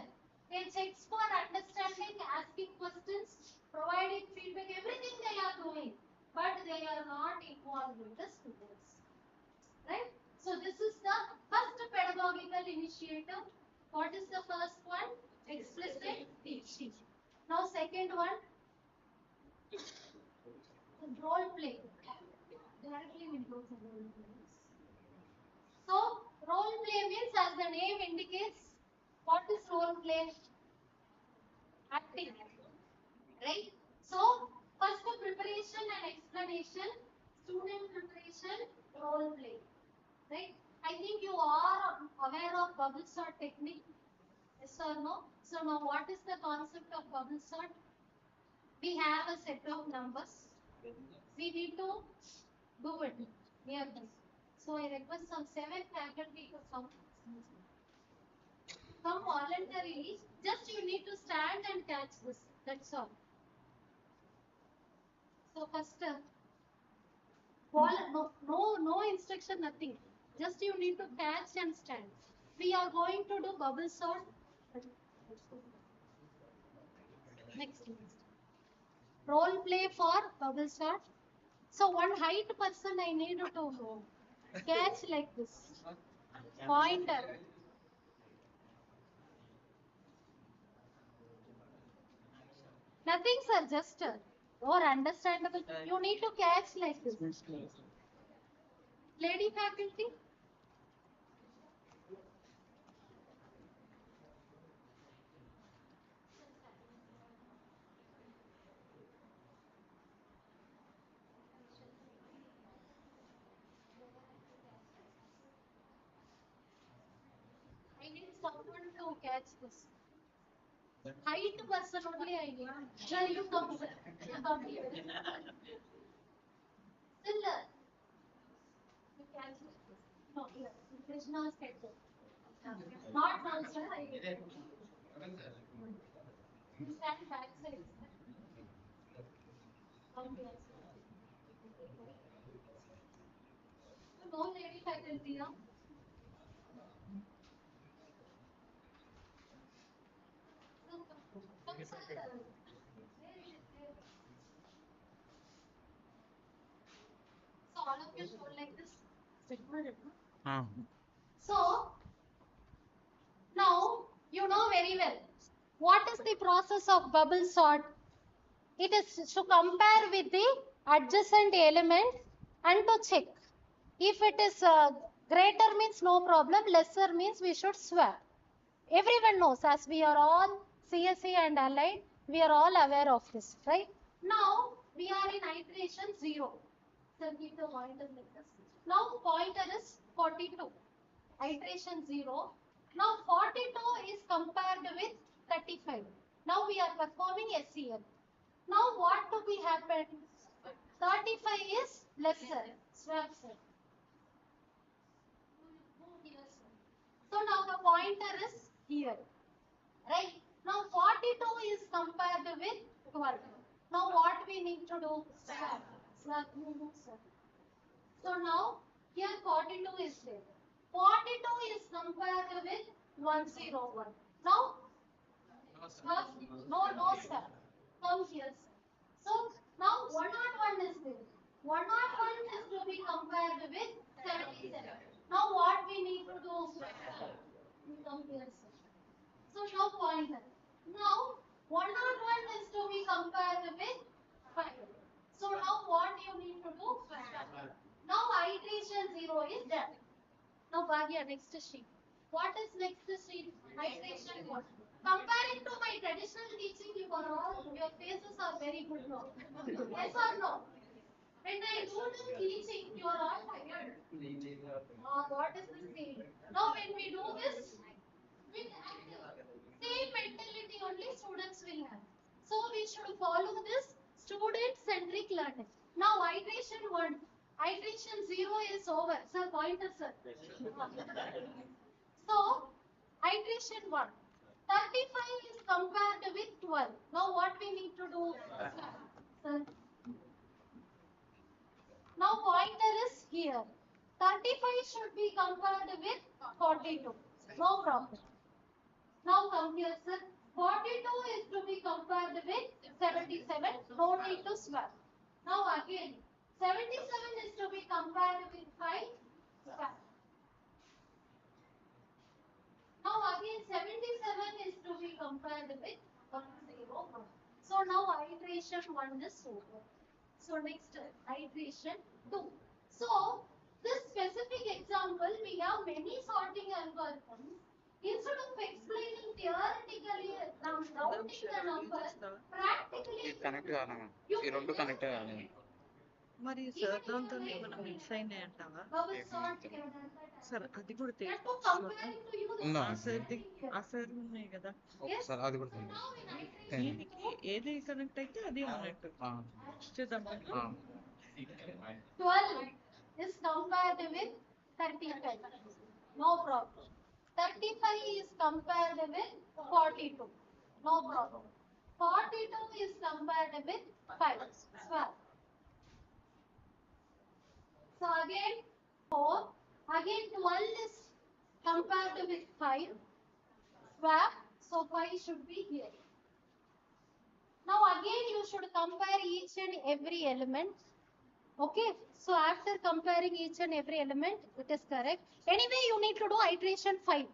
they check for understanding, asking questions, providing feedback, everything they are doing, but they are not involved with the students. Right? So this is the first pedagogical initiative. What is the first one? Explicit teaching. Now second one, role play. Directly we go to role play. So role play means, as the name indicates, what is role play? Acting. Right? So first preparation and explanation, student preparation, role play. Right? I think you are aware of bubble sort technique. Yes or no? So now what is the concept of bubble sort? We have a set of numbers. We need to do it near this. So I request some 7 faculty to come. Come voluntarily. Just you need to stand and catch this. That's all. So first, no instruction, nothing. Just you need to catch and stand. We are going to do bubble sort. Next. Role play for bubble sort. So one height person I need to catch like this. Pointer. Nothing, sir. Just more understandable. You need to catch like this. Lady faculty. I need someone to catch this. Height person only I need. Sir, you come, sir. You come here. Still, you catch this. No, here. Krishna's head. Not now, sir. You stand back side. Come here, sir. No lady faculty, no? Come, sir. There it is, there. So all of you hold like this. Ah. So now you know very well what is the process of bubble sort. It is to compare with the adjacent element and to check. If it is greater means no problem, lesser means we should swap. Everyone knows, as we are all CSE and allied, we are all aware of this, right? Now we are in iteration 0. So keep the pointer like this. Now pointer is 42. Iteration 0. Now 42 is compared with 35. Now we are performing SEL. Now what to be happen? 35 is lesser. Swap, sir. So now the pointer is here. Right? Now 42 is compared with 12. Now what we need to do? Swap. Swap. So now here 42 is there. 42 is compared with 101. Now swap. No swap. Come here, sir. So now 101 is there. 101 is to be compared with 77. Now what we need to do? You come here, sir. So now pointer. Now 101 is to be compared with 5. So now what you need to do? Now iteration 0 is done. Now Bhagya, next sheet. What is next sheet? Iteration 1. Comparing to my traditional teaching, you are all, your faces are very good now. Yes or no? When I do the teaching, you are all tired. What is this thing? Now when we do this, with active, same mentality only students will have. So we should follow this student-centric learning. Now iteration 1, iteration 0 is over. Sir, pointer, sir. So iteration 1, 35 is compared with 12. Now what we need to do? Sir. Now pointer is here. 35 should be compared with 42. No problem. Now come here, sir. 42 is to be compared with 77. No need to swap. Now again, 77 is to be compared with 5. Swap. Now again, 77 is to be compared with 101. So now iteration 1 is over. So next iteration 2. So this specific example, we have many sorting algorithms. Instead of explaining theoretically rounding the numbers, practically ఇది connect కావాలమ్మా ఈ రెండు connect కావాలి మరి sir దాంతో ఏమైనా mix అయినాయి అంటావా? సార్ అది కూడా ఆ సార్ ఉన్నాయి కదా, ఒకసారి అది కూడా ఉంది. దీనికి ఏది కనెక్ట్ అయితే అది ఉన్నట్టు చూద్దాం. 12 is compared with 35. No problem. 35 is compared with 42. No problem. 42 is compared with 5. Swap. So again 4. Again 12 is compared with 5. Swap. So 5 should be here. Now again you should compare each and every element. Okay, so after comparing each and every element, it is correct. Anyway, you need to do iteration 5.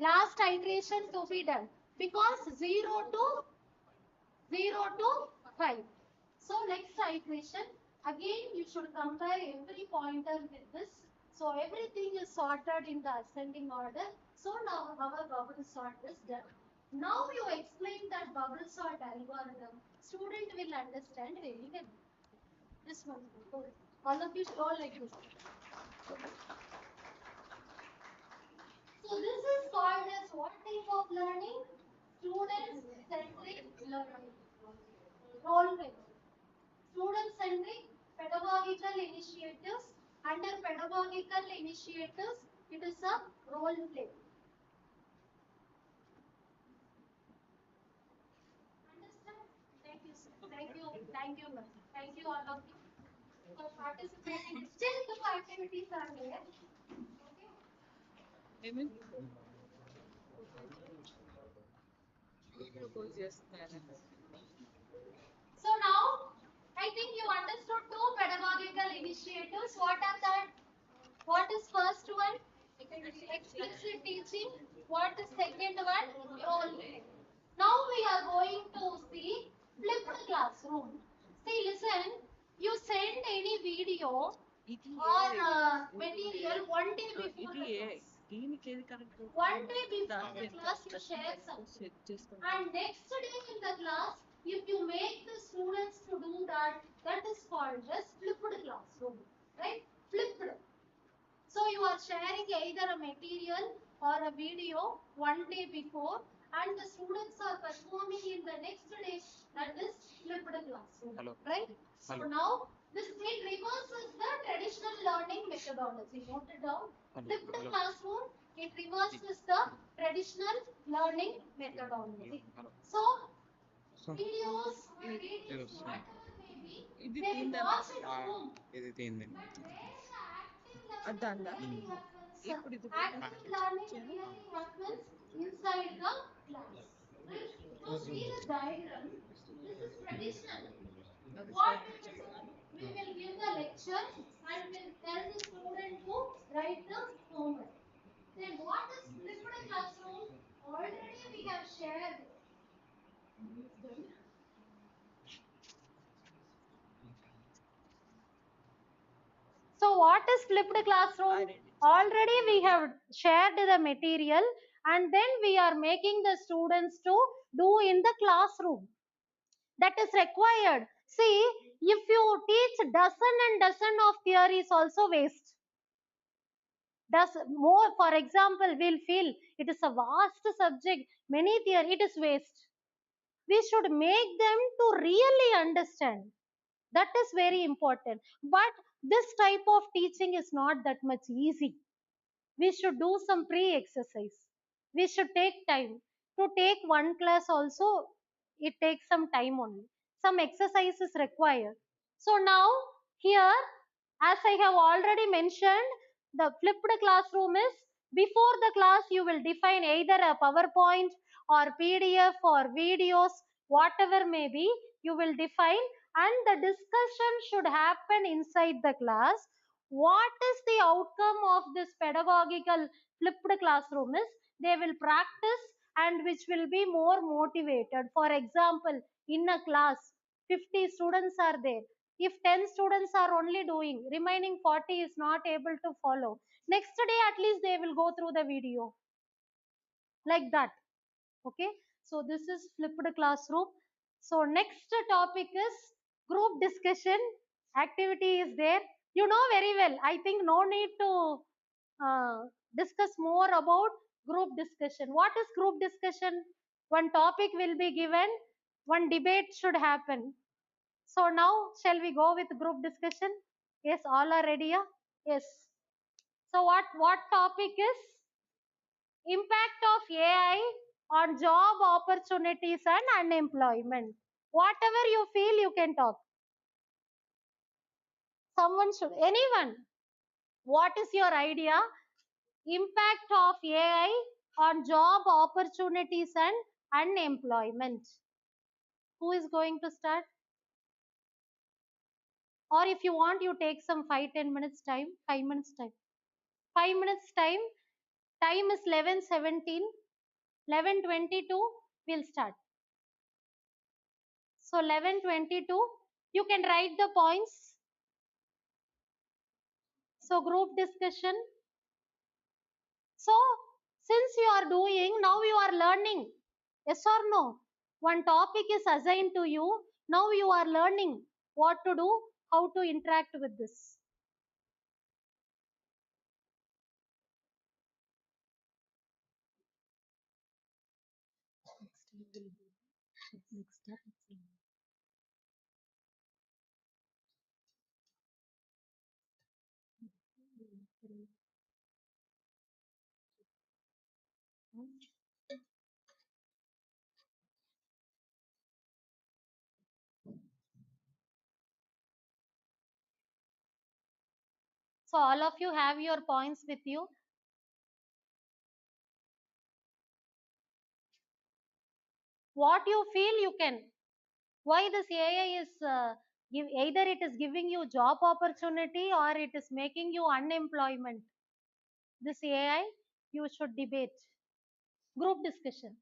Last iteration to be done because 0 to 5. So next iteration, again you should compare every pointer with this. So everything is sorted in the ascending order. So now our bubble sort is done. Now you explain that bubble sort algorithm. Student will understand very well. This one. All of you all like this. So this is called as what type of learning? Student-centric learning. Role play. Student-centric pedagogical initiatives. Under pedagogical initiatives, it is a role play. Understand? Thank you, sir. Thank you. Thank you, ma'am. Thank you all of you for participating. Still two activities are there. Okay. ఏమేమి propose చేస్తున్నారు? So now, I think you understood two pedagogical initiatives. What are that? What is first one? Explicit teaching. What is second one? Role play. Now we are going to see flipped classroom. See, listen. You send any video ఇది or material one day before the class. దీనికి ఏది connect One day before the class, you share something. Set చేసుకుంటాం. And next day in the class, if you make the students to do that, that is called as flipped classroom, right? Flipped. So you are sharing either a material or a video one day before, and the students are performing in the next day. That is flipped classroom, right? So now this it reverses the traditional learning methodology. Note it down. Flipped classroom, it reverses the traditional learning methodology. So videos, readings, whatever may be, ఇది they దీని watch at home. ఇది తీయండి. But where the active అదంతా learning happens, ఇప్పుడు ఇది active learning really happens inside the class. Right? So see the diagram. This is traditional. What we will do? We will give the lecture and we'll tell the student to write the homework. Then what is flipped classroom? Already we have shared. So what is flipped classroom? Already we have shared the material and then we are making the students to do in the classroom. That is required. See, if you teach dozen and dozen of theories also waste. More, for example, we'll feel it is a vast subject, many theory, it is waste. We should make them to really understand. That is very important. But this type of teaching is not that much easy. We should do some pre-exercise. We should take time. To take one class also, it takes some time only. Some exercise is required. So now, here, as I have already mentioned, the flipped classroom is before the class you will define either a PowerPoint or PDF or videos, whatever may be, you will define and the discussion should happen inside the class. What is the outcome of this pedagogical flipped classroom is they will practice and which will be more motivated. For example, in a class, 50 students are there. If 10 students are only doing, remaining 40 is not able to follow. Next day at least they will go through the video. Like that. Okay. So this is flipped classroom. So next topic is group discussion. Activity is there. You know very well. I think no need to discuss more about group discussion. What is group discussion? One topic will be given, one debate should happen. So now, shall we go with group discussion? Yes, all are ready? Yeah? Yes. So what topic is? Impact of AI on job opportunities and unemployment. Whatever you feel, you can talk. Someone should, anyone. What is your idea? Impact of AI on job opportunities and unemployment. Who is going to start? Or if you want, you take some 5-10 minutes time. 5 minutes time. 5 minutes time. Time is 11:17. 11:22. We'll start. So 11:22. You can write the points. So group discussion. So since you are doing, now you are learning. Yes or no? One topic is assigned to you. Now you are learning what to do, how to interact with this. So all of you have your points with you. What you feel you can. Why this AI is either it is giving you job opportunity or it is making you unemployment. This AI you should debate. Group discussion.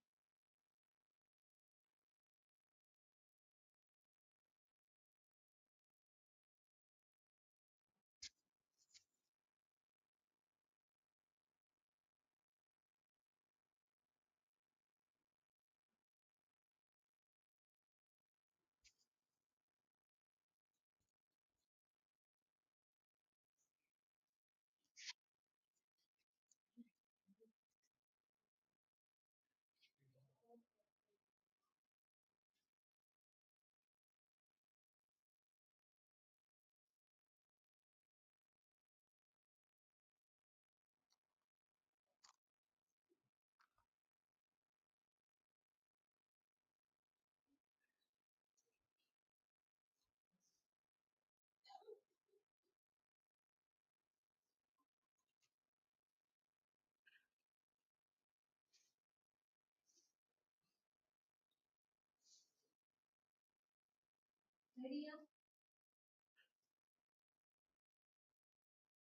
Ready?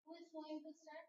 Who is going to start?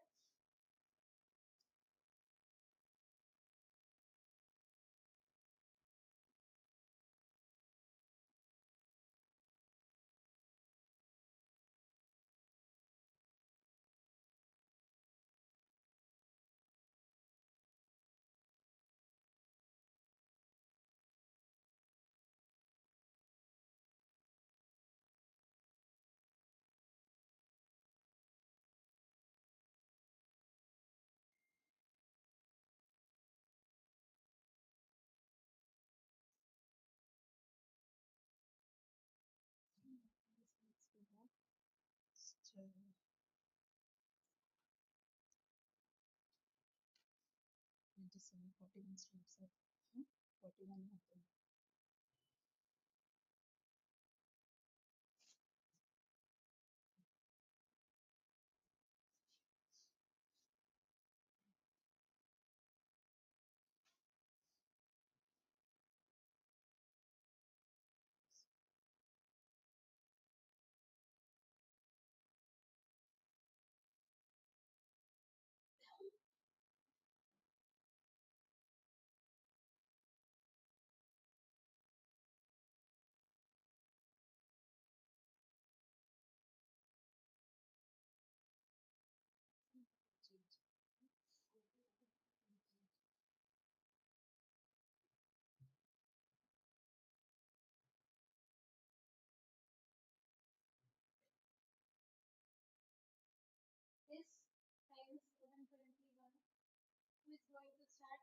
is going to start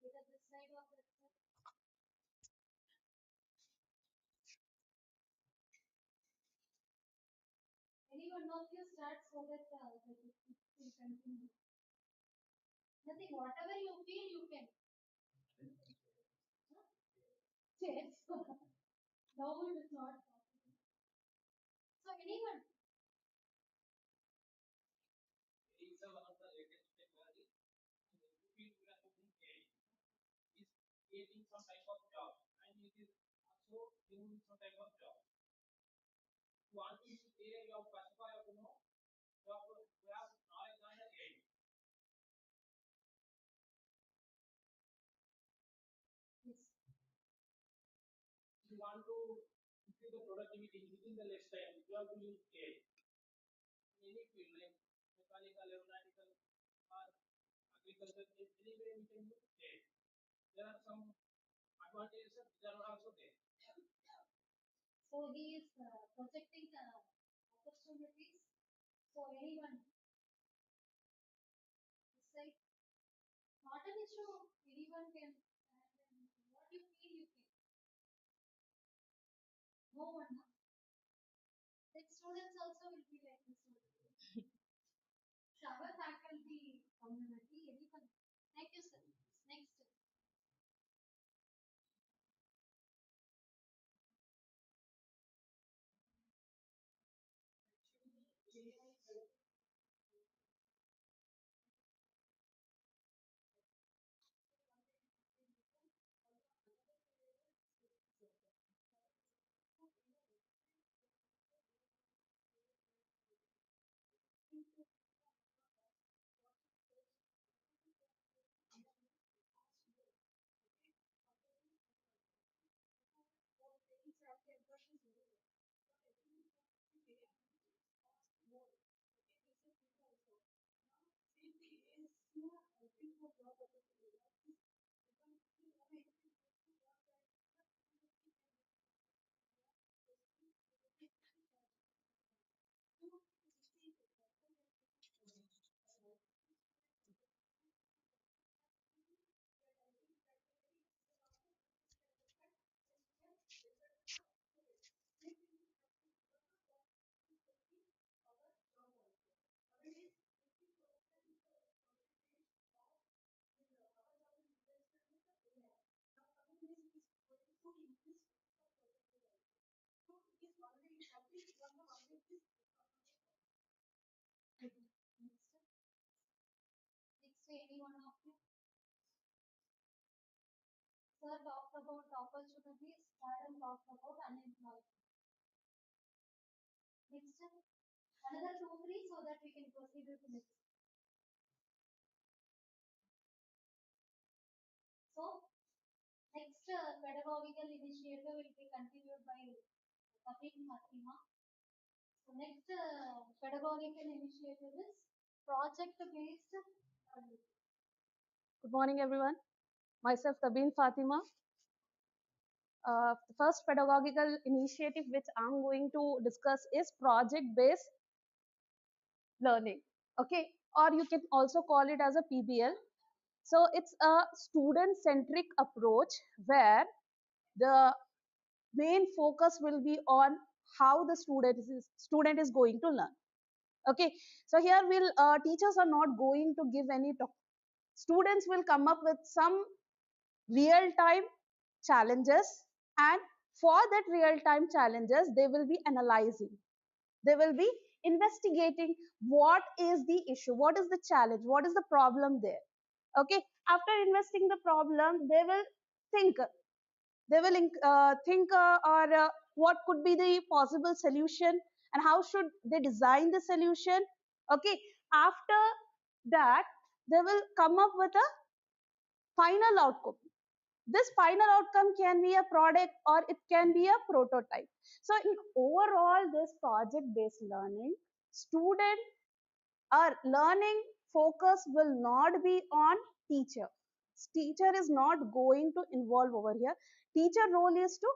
either this side or that side. Any one of you start so that it will continue. Nothing, whatever you feel, you can. Yes. No, it is not possible. So anyone? It's one of the latest technology. If you are using AI, is creating some type of job, and it is also doing some type of job. To want to use AI, you have first of all you have to know you have knowledge on the AI. Yes. If you want to increase the productivity within the less time, you have to use AI. In any field like mechanical, aeronautical, or agriculture, anywhere we can use AI. There are some advantages, there are also there. So he is projecting the opportunities. So anyone, this side, not an issue. Anyone can. And what you feel, you can. No one. No? Like students also will be like this. So our faculty community, anyone. Thank you, sir. Next. Next, any one of you. Sir talked about opportunities, Madam talked about unemployment. Next, another 2, 3 so that we can proceed with the next. So, next pedagogical initiative will be continued by Kapil Fatima. So, next pedagogical initiative is project-based learning. Good morning, everyone. Myself, Tabeen Fatima. The first pedagogical initiative which I'm going to discuss is project-based learning. Okay, or you can also call it as a PBL. So it's a student-centric approach where the main focus will be on how the student is going to learn. Okay, so here teachers are not going to give any talk. Students will come up with some real-time challenges, and for that real-time challenges they will be analyzing, they will be investigating what is the issue, what is the challenge, what is the problem there. Okay, after investigating the problem they will think, or what could be the possible solution and how should they design the solution. Okay, after that they will come up with a final outcome. This final outcome can be a product or it can be a prototype. So in overall this project based learning, student or learning focus will not be on teacher. Teacher is not going to involve over here. Teacher role is to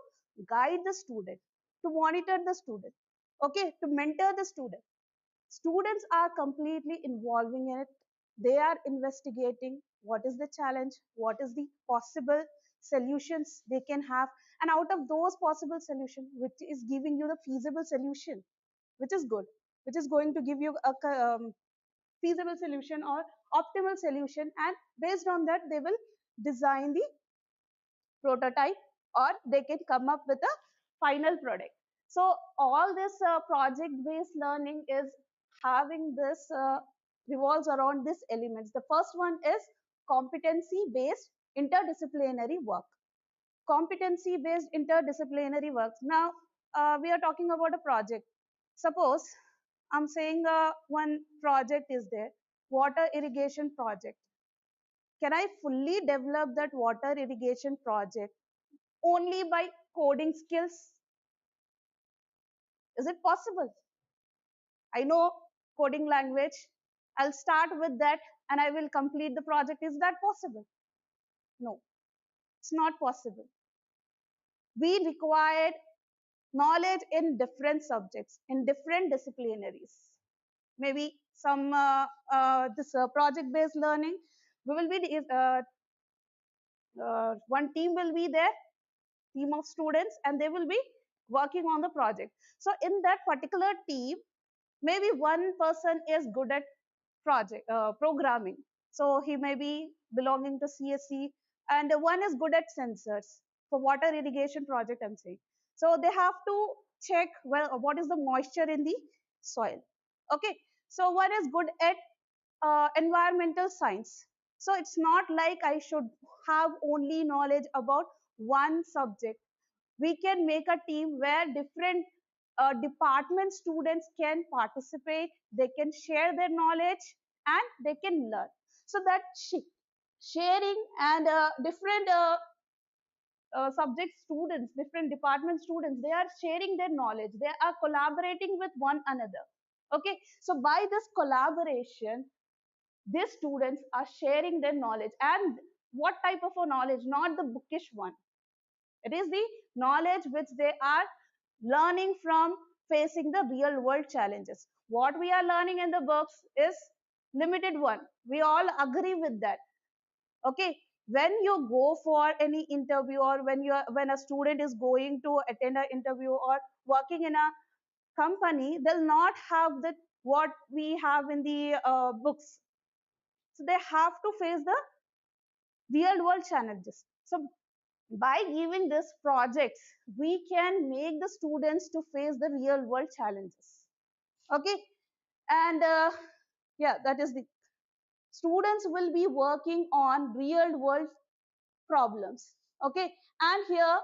guide the student, to monitor the student, okay, to mentor the student. Students are completely involving in it, They are investigating what is the challenge, what is the possible solutions they can have, and out of those possible solutions, which is giving you the feasible solution, which is good, which is going to give you a feasible solution or optimal solution, and based on that they will design the prototype, or they can come up with a final product. So all this project based learning is having this revolves around these elements. The first one is competency based interdisciplinary work. Competency based interdisciplinary work. Now we are talking about a project. Suppose I'm saying one project is there, water irrigation project. Can I fully develop that water irrigation project only by coding skills? Is it possible? I know coding language. I'll start with that and I will complete the project. Is that possible? No, it's not possible. We required knowledge in different subjects, in different disciplinaries. Maybe some this project-based learning, we will be one team will be there, team of students, and they will be working on the project. So in that particular team, maybe one person is good at programming, so he may be belonging to CSE, and one is good at sensors for water irrigation project, I'm saying. So they have to check, well, what is the moisture in the soil. Okay, so one is good at environmental science. So it's not like I should have only knowledge about one subject. We can make a team where different department students can participate, they can share their knowledge, and they can learn. So that sharing and different subject students, different department students, they are sharing their knowledge, they are collaborating with one another. Okay, so by this collaboration, these students are sharing their knowledge. And what type of a knowledge? Not the bookish one. It is the knowledge which they are learning from facing the real world challenges. What we are learning in the books is limited one. We all agree with that. Okay, when you go for any interview, or when a student is going to attend an interview or working in a company, they'll not have the what we have in the books. So they have to face the real world challenges. So by giving this projects, we can make the students to face the real world challenges. Okay, and yeah, that is the students will be working on real world problems. Okay, and here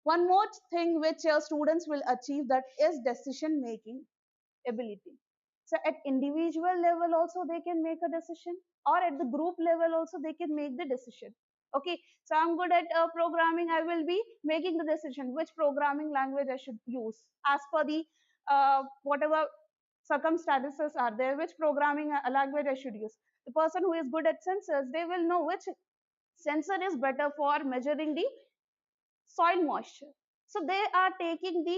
one more thing which students will achieve, that is decision making ability. So at individual level also they can make a decision, or at the group level also they can make the decision. Okay, so I'm good at programming, I will be making the decision which programming language I should use as per the whatever circumstances are there, which programming language I should use. The person who is good at sensors, they will know which sensor is better for measuring the soil moisture. So they are taking the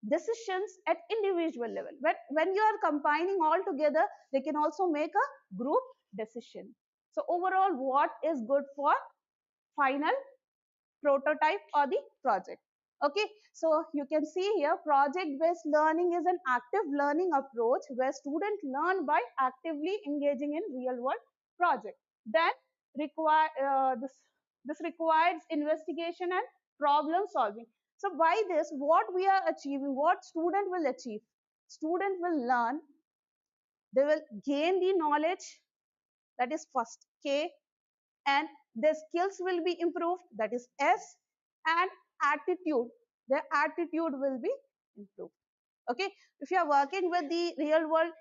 decisions at individual level. When you are combining all together, they can also make a group decision. So overall, what is good for final prototype or the project? Okay, so you can see here, project-based learning is an active learning approach where students learn by actively engaging in real-world project. Then this requires investigation and problem solving. So by this, what we are achieving, what student will achieve? Student will learn, they will gain the knowledge, that is first K, and their skills will be improved, that is S, and attitude, their attitude will be improved. Okay, if you are working with the real world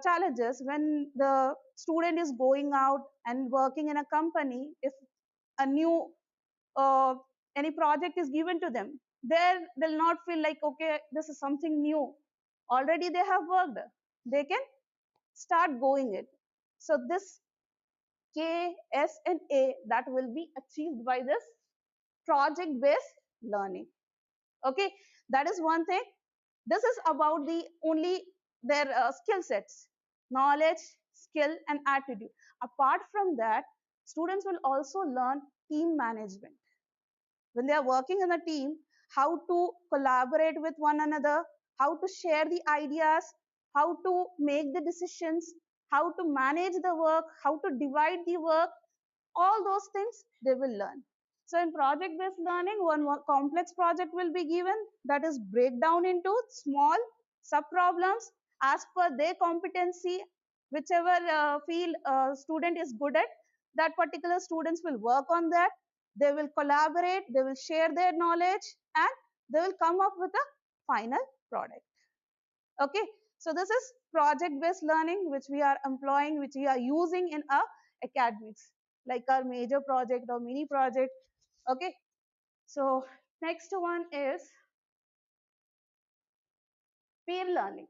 challenges, when the student is going out and working in a company, if a new uh, any project is given to them, they'll not feel like, okay, this is something new, already they have worked, they can start going it. So this K, S, and A, that will be achieved by this project-based learning. Okay, that is one thing. This is about the only their skill sets, knowledge, skill, and attitude. Apart from that, students will also learn team management. When they are working in a team, how to collaborate with one another, how to share the ideas, how to make the decisions, how to manage the work, how to divide the work, all those things they will learn. So in project based learning, one more complex project will be given, that is break down into small sub problems as per their competency, whichever field student is good at, that particular students will work on that. They will collaborate, they will share their knowledge, and they will come up with a final product. Okay, so this is project based learning which we are employing, which we are using in our academics, like our major project or mini project. Okay, so next one is peer learning.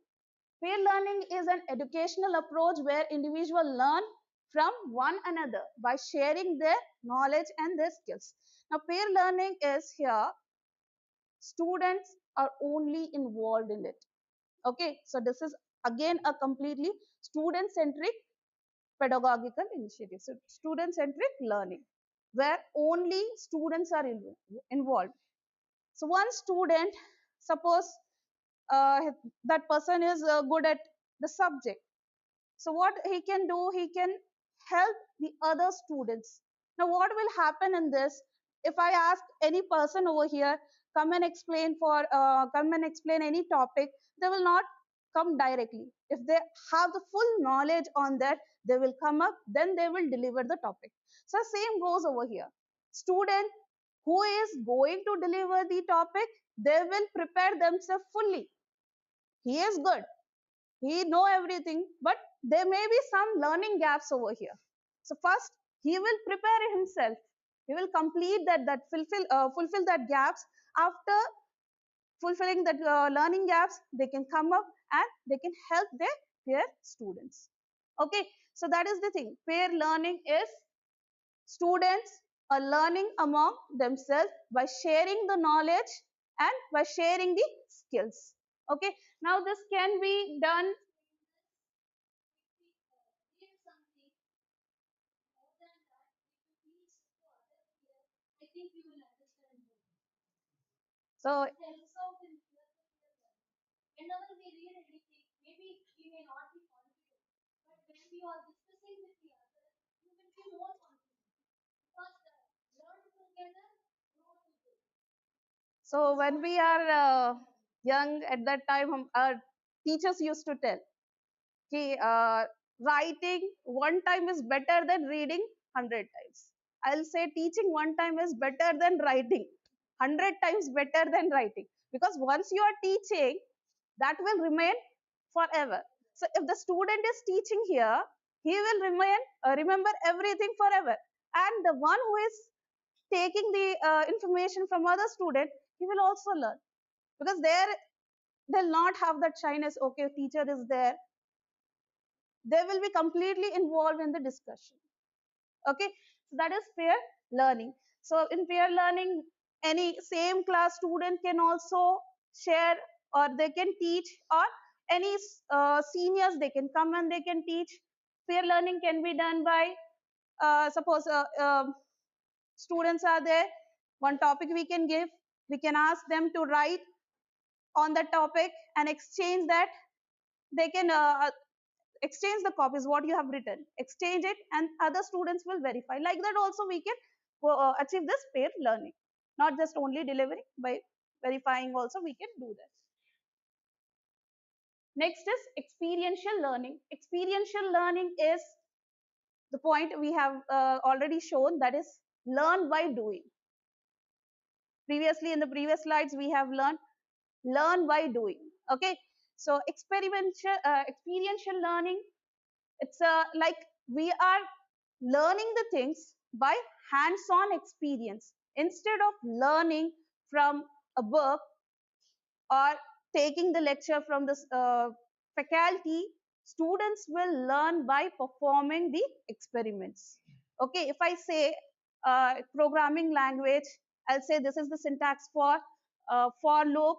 Peer learning is an educational approach where individuals learn from one another by sharing their knowledge and their skills. Now, peer learning is here, students are only involved in it. Okay, so this is again a completely student centric pedagogical initiative. So, student centric learning where only students are involved. So, one student, suppose that person is good at the subject. So what he can do, he can help the other students. Now what will happen in this? If I ask any person over here, come and explain any topic, they will not come directly. If they have the full knowledge on that, they will come up, then they will deliver the topic. So same goes over here. Student who is going to deliver the topic, they will prepare themselves fully. He is good, he know everything, but there may be some learning gaps over here. So first he will prepare himself, he will complete that fulfill that gaps. After fulfilling that learning gaps, they can come up and they can help their peer students. Okay, so that is the thing. Peer learning is students are learning among themselves by sharing the knowledge and by sharing the skills. Okay, now this can be done. So whenever we read anything, maybe we may not be confident, but when we are discussing with the others, you will be more confident because learn together, grow together. So when we are young, at that time, our teachers used to tell, okay, writing one time is better than reading 100 times. I'll say teaching one time is better than writing 100 times better than writing, because once you are teaching, that will remain forever. So if the student is teaching here, he will remember everything forever. And the one who is taking the information from other student, he will also learn, because they'll not have that shyness. Okay, teacher is there. They will be completely involved in the discussion. Okay, so that is peer learning. So in peer learning, any same class student can also share, or they can teach, or any seniors, they can come and they can teach. Peer learning can be done by suppose students are there, one topic we can give, we can ask them to write on the topic and exchange that. They can exchange the copies what you have written, exchange it, and other students will verify. Like that also we can achieve this peer learning, not just only delivering, by verifying also we can do that. Next is experiential learning. Experiential learning is the point we have already shown, that is learn by doing. Previously in the previous slides we have learn by doing. Okay, so experiential learning, it's like we are learning the things by hands-on experience. Instead of learning from a book or taking the lecture from the faculty, students will learn by performing the experiments. Okay, if I say programming language, I'll say this is the syntax for loop,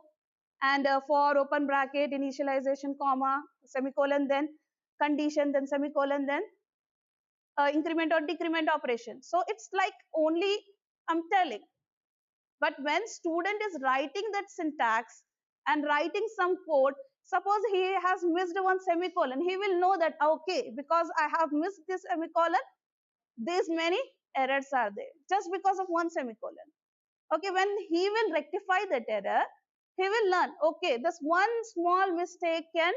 and for open bracket, initialization, comma, semicolon, then condition, then semicolon, then increment or decrement operation. So it's like only I'm telling. But when student is writing that syntax and writing some code, suppose he has missed one semicolon, he will know that okay, because I have missed this semicolon, these many errors are there just because of one semicolon. Okay, when he will rectify that error, he will learn, okay, this one small mistake can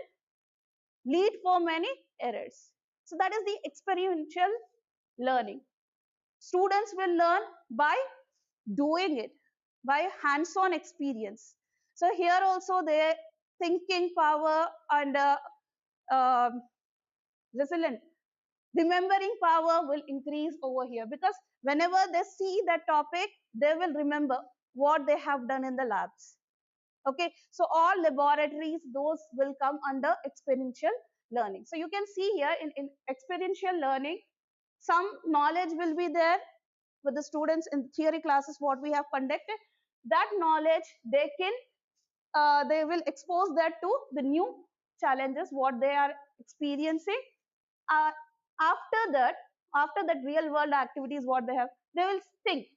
lead for many errors. So that is the experiential learning. Students will learn by doing it, by hands-on experience. So here also their thinking power and resilient remembering power will increase over here, because whenever they see that topic, they will remember what they have done in the labs. Okay, so all laboratories, those will come under experiential learning. So you can see here in experiential learning, some knowledge will be there with the students in theory classes what we have conducted. That knowledge they will expose that to the new challenges what they are experiencing. uh, after that real world activities what they will think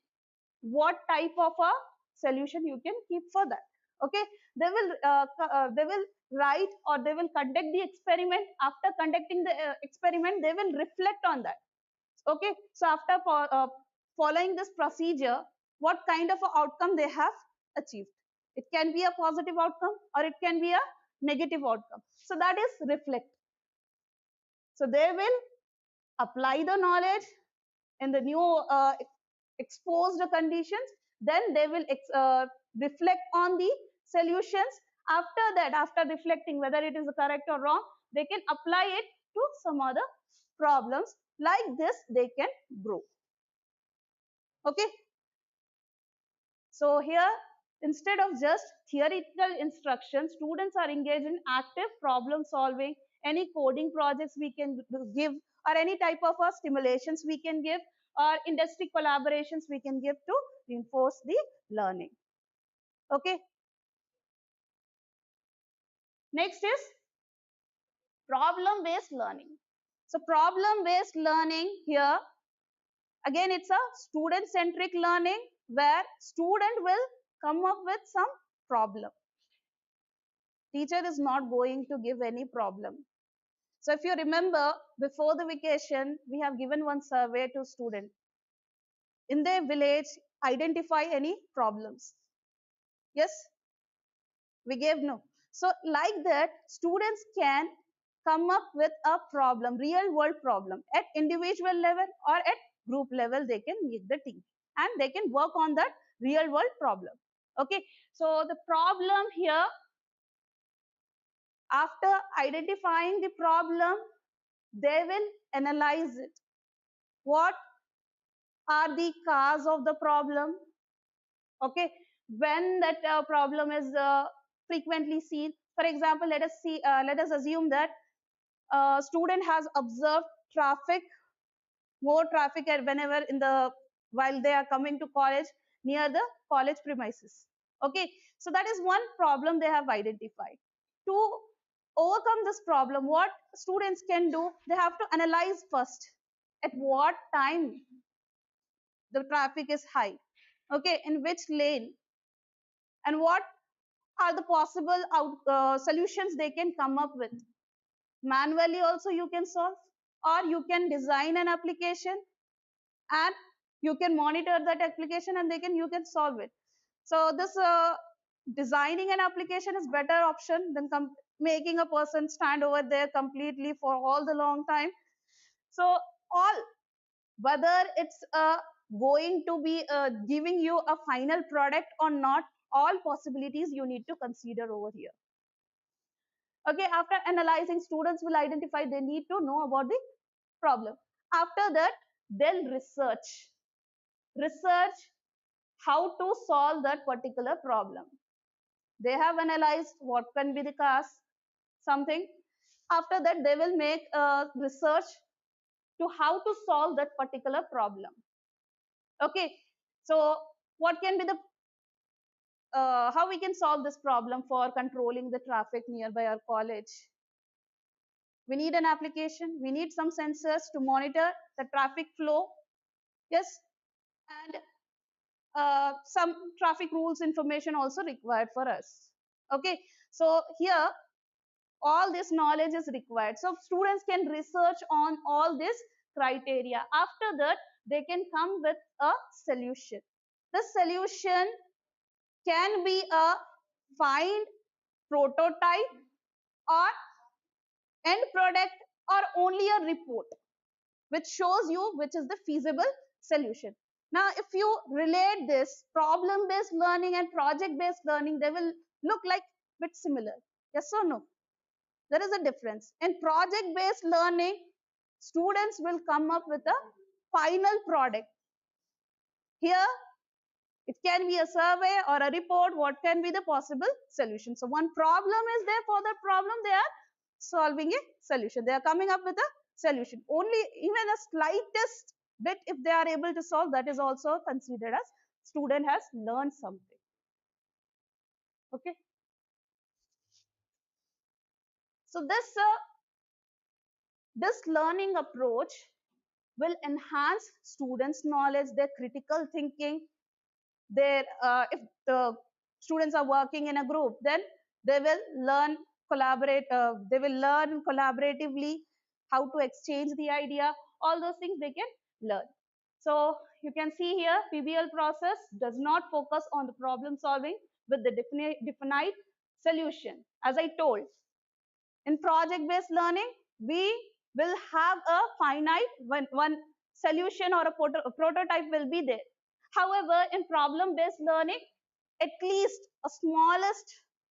what type of a solution you can keep for that. Okay, they will write or they will conduct the experiment. After conducting the experiment, they will reflect on that. Okay, so after following this procedure, what kind of a outcome they have achieved. It can be a positive outcome or it can be a negative outcome. So that is reflect. So they will apply the knowledge in the new exposed conditions, then they will reflect on the solutions. After that, after reflecting whether it is correct or wrong, they can apply it to some other problems. Like this they can grow. Okay, so here instead of just theoretical instruction, students are engaged in active problem solving. Any coding projects we can give, or any type of stimulations we can give, or industry collaborations we can give to reinforce the learning. Okay, next is problem based learning. So problem based learning here, again it's a student centric learning where student will come up with some problem. Teacher is not going to give any problem. So if you remember, before the vacation, we have given one survey to students. In their village, identify any problems. Yes? We gave no. So like that, students can come up with a problem, real world problem, at individual level or at group level. They can meet the team and they can work on that real world problem. Okay, so the problem here, after identifying the problem, they will analyze it. What are the cause of the problem? Okay, when that problem is frequently seen. For example, let us assume that student has observed traffic, more traffic whenever while they are coming to college, near the college premises. Okay, so that is one problem they have identified. To overcome this problem, what students can do, they have to analyze first at what time the traffic is high, okay, in which lane, and what are the possible solutions they can come up with. Manually also you can solve, or you can design an application and you can monitor that application and you can solve it. So this designing an application is better option than making a person stand over there completely for all the long time. So all, whether it's going to be giving you a final product or not, all possibilities you need to consider over here. Okay, after analyzing, students will identify they need to know about the problem. After that, they'll research how to solve that particular problem. They have analyzed what can be the cause, something. After that, they will make research to how to solve that particular problem. Okay, so what can be the how we can solve this problem for controlling the traffic nearby our college? We need an application. We need some sensors to monitor the traffic flow. Yes, and some traffic rules information also required for us. Okay, so here all this knowledge is required. So students can research on all this criteria. After that, they can come with a solution. The solution can be a find, prototype, or end product, or only a report which shows you which is the feasible solution. Now, if you relate this problem-based learning and project-based learning, they will look like bit similar. Yes or no? There is a difference. In project-based learning, students will come up with a final product. Here, it can be a survey or a report. What can be the possible solution? So one problem is there. For that problem, they are solving a solution. They are coming up with a solution. Only even a slightest bit, if they are able to solve, that is also considered as student has learned something. Okay. So this learning approach will enhance students' knowledge, their critical thinking, their if the students are working in a group, then they will learn they will learn collaboratively how to exchange the idea. All those things they can learn. So you can see here, PBL process does not focus on the problem solving with the definite solution. As I told, in project-based learning, we will have a finite one solution or a prototype will be there. However, in problem-based learning, at least a smallest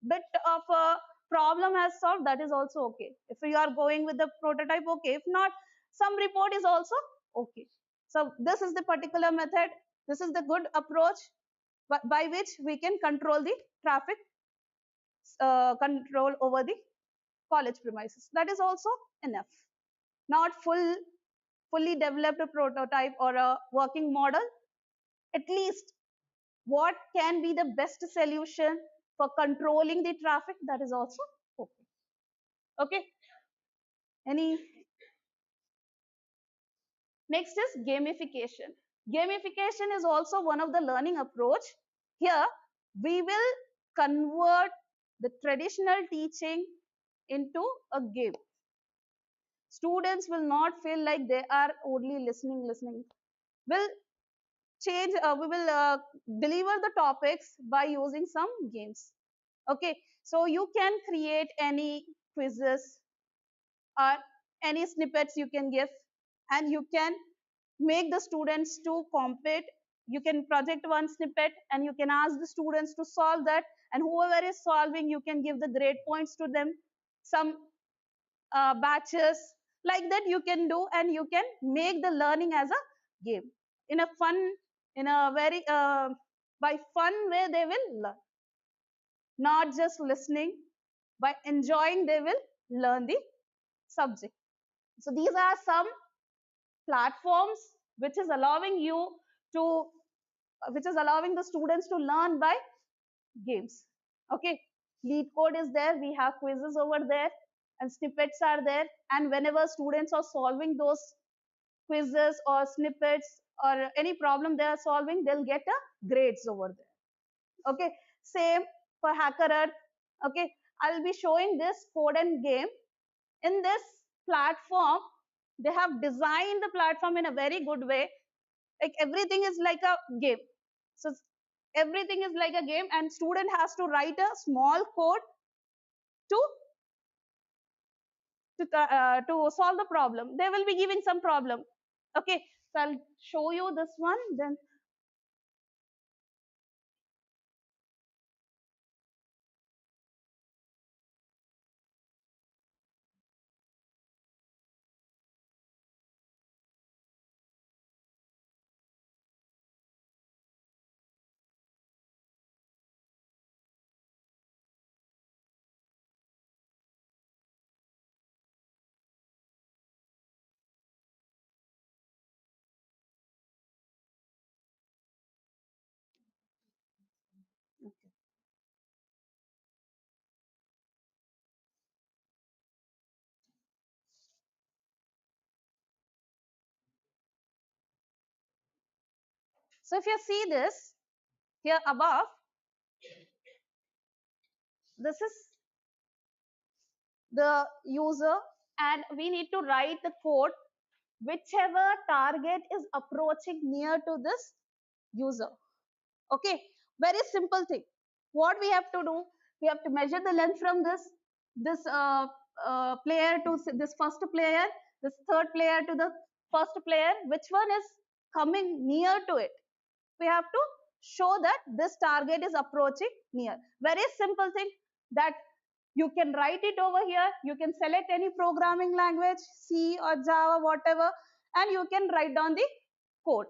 bit of a problem has solved, that is also okay. If you are going with the prototype, okay. If not, some report is also okay. So this is the particular method. This is the good approach by which we can control the traffic, control over the college premises. That is also enough. Not fully developed prototype or a working model. At least what can be the best solution for controlling the traffic, that is also okay. Okay. Any? Next is gamification. Gamification is also one of the learning approach. Here we will convert the traditional teaching into a game. Students will not feel like they are only listening. We'll change, we will deliver the topics by using some games. Okay, so you can create any quizzes or any snippets you can give, and you can make the students to compete. You can project one snippet and you can ask the students to solve that, and whoever is solving, you can give the grade points to them. Some batches like that you can do, and you can make the learning as a game in a fun, in a very by fun way they will learn, not just listening. By enjoying they will learn the subject. So these are some platforms which is allowing you to which is allowing the students to learn by games. Okay, lead code is there, we have quizzes over there, and snippets are there, and whenever students are solving those quizzes or snippets or any problem they are solving, they'll get a grades over there. Okay, same for Hacker Earth. Okay, I'll be showing this code and game. In this platform, they have designed the platform in a very good way. Like everything is like a game. So everything is like a game, and student has to write a small code to to solve the problem. They will be giving some problem. Okay, so I'll show you this one. Then So if you see this here above, this is the user, and we need to write the code whichever target is approaching near to this user. Okay, very simple thing. What we have to do, we have to measure the length from this player to this first player, this third player to the first player, which one is coming near to it. We have to show that this target is approaching near. Very simple thing that you can write it over here. You can select any programming language, C or Java, whatever, and you can write down the code.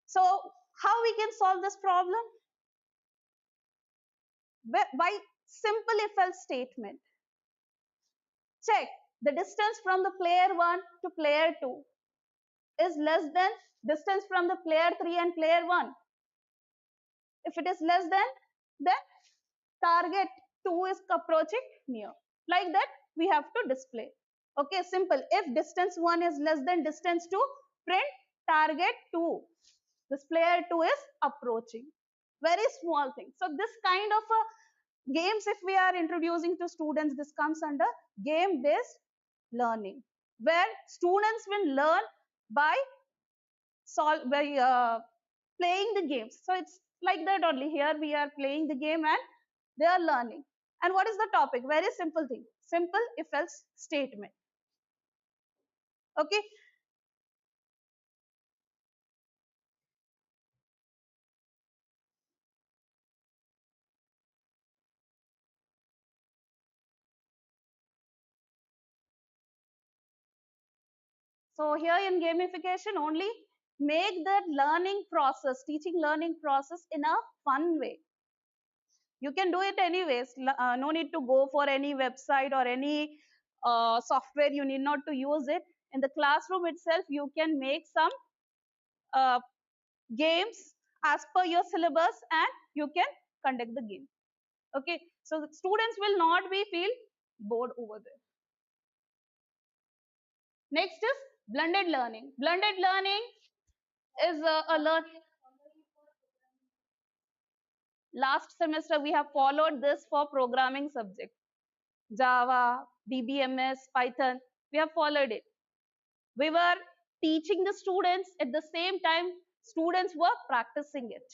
So how we can solve this problem? By simple if else statement. Check the distance from the player 1 to player 2 is less than distance from the player 3 and player 1. If it is less than, then target 2 is approaching near. Like that we have to display. Okay, simple. If distance 1 is less than distance 2, print target 2. This player 2 is approaching. Very small thing. So this kind of a games, if we are introducing to students, this comes under game based learning, where students will learn by playing the games. So it's like that only. Here we are playing the game and they are learning. And what is the topic? Very simple thing. Simple if else statement. Okay. So here in gamification, only make the learning process, teaching learning process in a fun way. You can do it anyways. No need to go for any website or any software. You need not to use it. In the classroom itself, you can make some games as per your syllabus and you can conduct the game. Okay, so the students will not be feel bored over there. Next is blended learning. Blended learning is a learn. Last semester we have followed this for programming subject. Java, DBMS, Python, we have followed it. We were teaching the students, at the same time students were practicing it.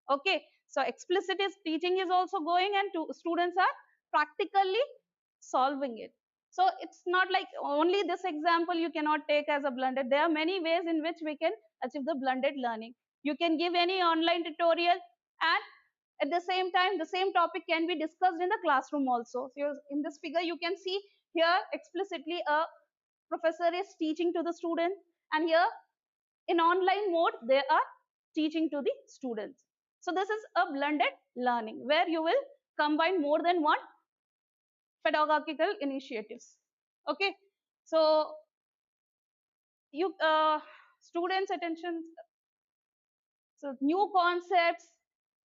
Okay, so explicit is teaching is also going and students are practically solving it. So it's not like only this example you cannot take as a blended. There are many ways in which we can achieve the blended learning. You can give any online tutorial and at the same time the same topic can be discussed in the classroom also. So in this figure you can see here explicitly a professor is teaching to the student, and here in online mode they are teaching to the students. So this is a blended learning where you will combine more than one pedagogical initiatives. Okay, so you students attention, so new concepts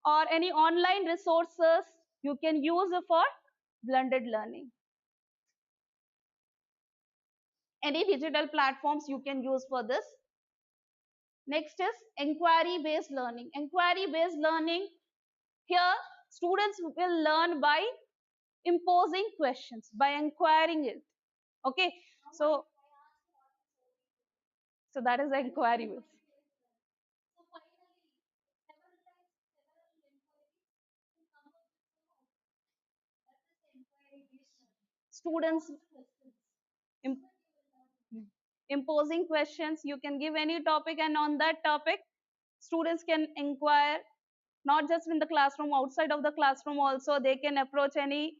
or any online resources you can use for blended learning. Any digital platforms you can use for this. Next is inquiry based learning. Inquiry based learning, here students will learn by imposing questions, by inquiring it. Okay, so that is the inquiry based. Students imposing questions, you can give any topic and on that topic students can inquire, not just in the classroom, outside of the classroom also they can approach any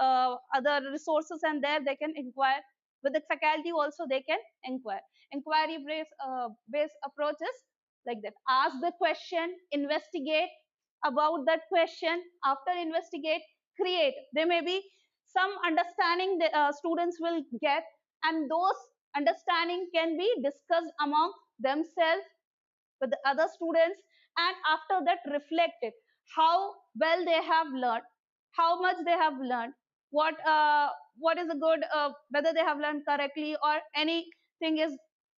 other resources and there they can inquire. With the faculty also they can inquire. Inquiry based approaches like that. Ask the question, investigate about that question, after investigate, create. There may be some understanding the students will get, and those understanding can be discussed among themselves with the other students, and after that reflected how well they have learned, how much they have learned, what is a good whether they have learned correctly or anything is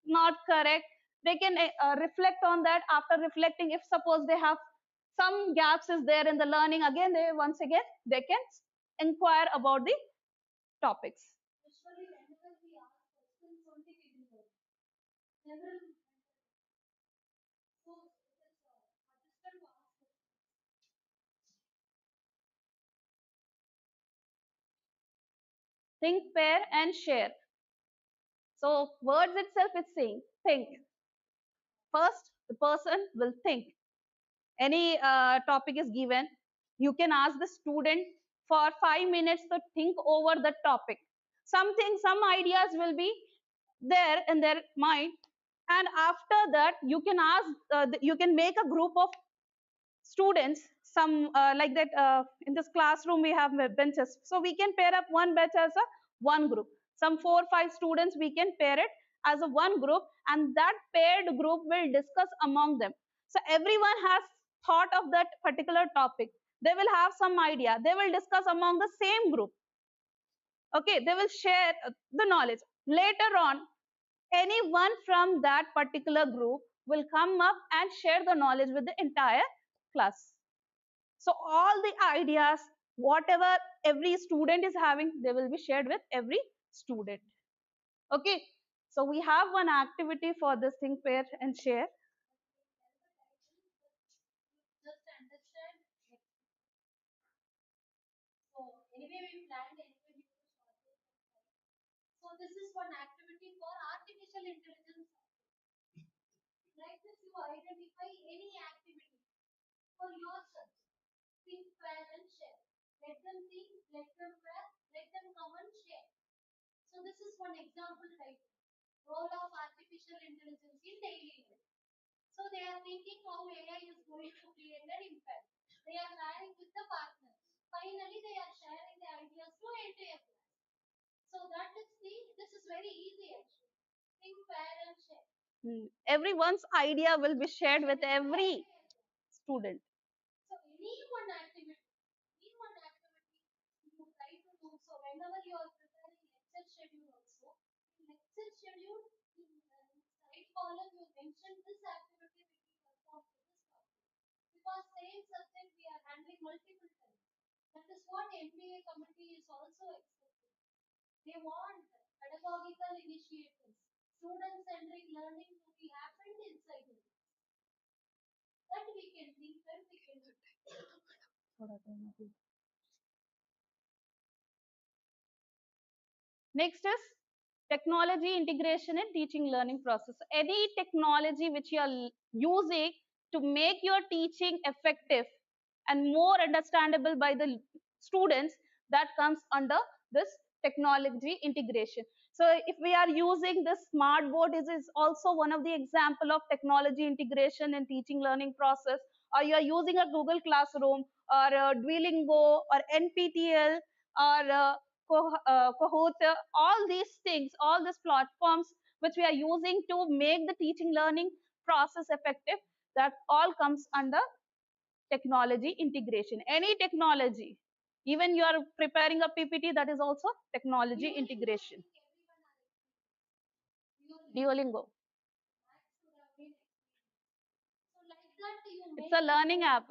not correct. They can reflect on that. After reflecting, if suppose they have some gaps is there in the learning, again they once again they can inquire about the topics. Usually, whenever we ask questions, only we will know. Never. So it is suggested to ask questions. Think, pair, and share. So words itself is saying think. First, the person will think. Any topic is given, you can ask the student for 5 minutes to think over the topic. Something, some ideas will be there in their mind, and after that you can ask, you can make a group of students, some like that, in this classroom we have benches, so we can pair up one bench as a one group. Some 4 or 5 students we can pair it as a one group, and that paired group will discuss among them. So everyone has thought of that particular topic, they will have some idea, they will discuss among the same group. Okay, they will share the knowledge. Later on, anyone from that particular group will come up and share the knowledge with the entire class. So all the ideas, whatever every student is having, they will be shared with every student. Okay, so we have one activity for this think, pair, and share. Just understand. So anyway, we planned anyway we will start this. So this is one activity for artificial intelligence. Like this, you identify any activity for yourself. Think, pair, and share. Let them think, let them pair, let them come and share. So this is one example type. Role of artificial intelligence in daily life. So they are thinking how AI is going to create an impact. They are sharing with the partners. Finally, they are sharing the ideas to entire class. So that is this is very easy actually. Think, pair, and share. Everyone's idea will be shared with every student. So any one activity you try to do. So whenever you are preparing lecture schedule also, in lecture schedule in side column you mention this activity will be performed for this topic. Because same subject we are handling multiple times. That is what MBA committee is also expecting. They want pedagogical initiatives, student-centric learning to be happened inside it. That we can think, that we can do. Next is technology integration in teaching learning process. Any technology which you are using to make your teaching effective and more understandable by the students, that comes under this technology integration. So if we are using this smart board, it is also one of the example of technology integration in teaching learning process. Or you are using a Google Classroom or Duolingo or NPTEL or Kahoot, all these things, all these platforms which we are using to make the teaching learning process effective, that all comes under technology integration. Any technology, even you are preparing a PPT, that is also technology integration. Duolingo. So like that you It's make a learning app.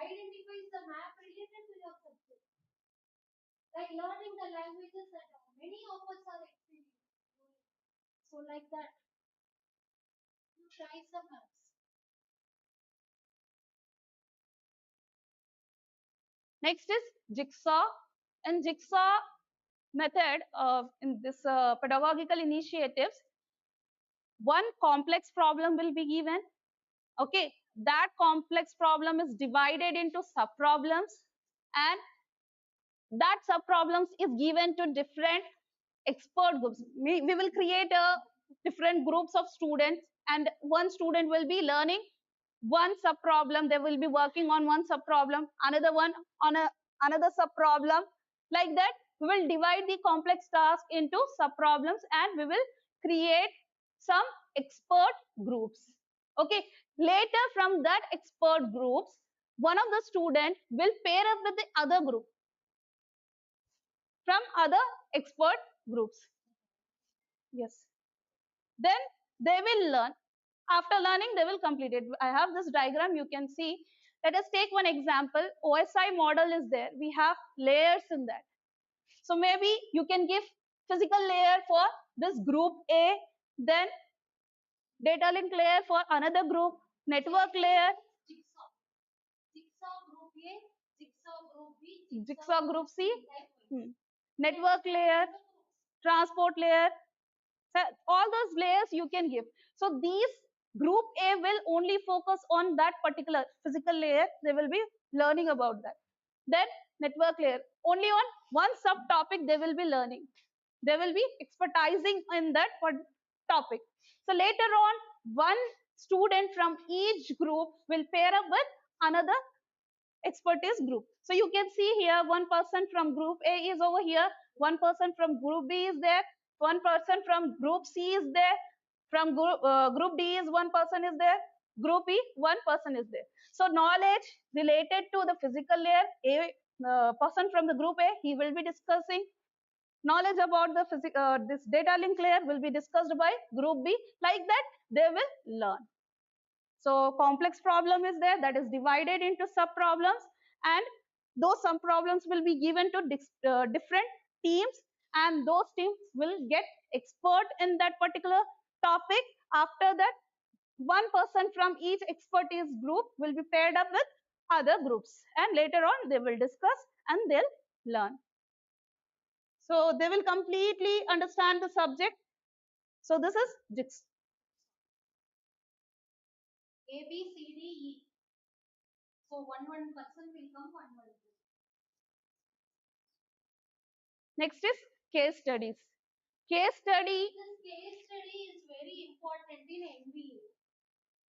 identifies the map related to your subject. Like learning the languages that many of us are experiencing. So like that, you try some maps. Next is jigsaw. In jigsaw method of in this pedagogical initiatives, one complex problem will be given. Okay, that complex problem is divided into sub problems, and that sub problems is given to different expert groups. We will create a different groups of students, and one student will be learning one sub problem, they will be working on one sub problem, another one on another sub problem. Like that, we will divide the complex task into sub problems, and we will create some expert groups. Okay, later from that expert groups, one of the student will pair up with the other group from other expert groups. Yes, then they will learn After learning, they will complete it. I have this diagram, you can see. Let us take one example. OSI model is there. We have layers in that. So maybe you can give physical layer for this group A, then data link layer for another group, network layer, Jigsaw group A, jigsaw group B, jigsaw group C, network layer, transport layer. So all those layers you can give. So these group A will only focus on that particular physical layer. They will be learning about that. Then network layer, only on one subtopic they will be learning. They will be expertising in that topic. So later on, one student from each group will pair up with another expertise group. So you can see here one person from group A is over here, one person from group B is there, one person from group C is there, from group D is one person is there, group E one person is there. So knowledge related to the physical layer, a person from the group A, he will be discussing. Knowledge about the this data link layer will be discussed by group B. Like that they will learn. So complex problem is there, that is divided into sub problems, and those sub problems will be given to different teams, and those teams will get expert in that particular topic. After that, one person from each expertise group will be paired up with other groups, and later on they will discuss and they'll learn. So they will completely understand the subject. So this is JIX. A, B, C, D, E. So one person will come, one will go. Next is case studies. Case study. This case study is very important in MBA.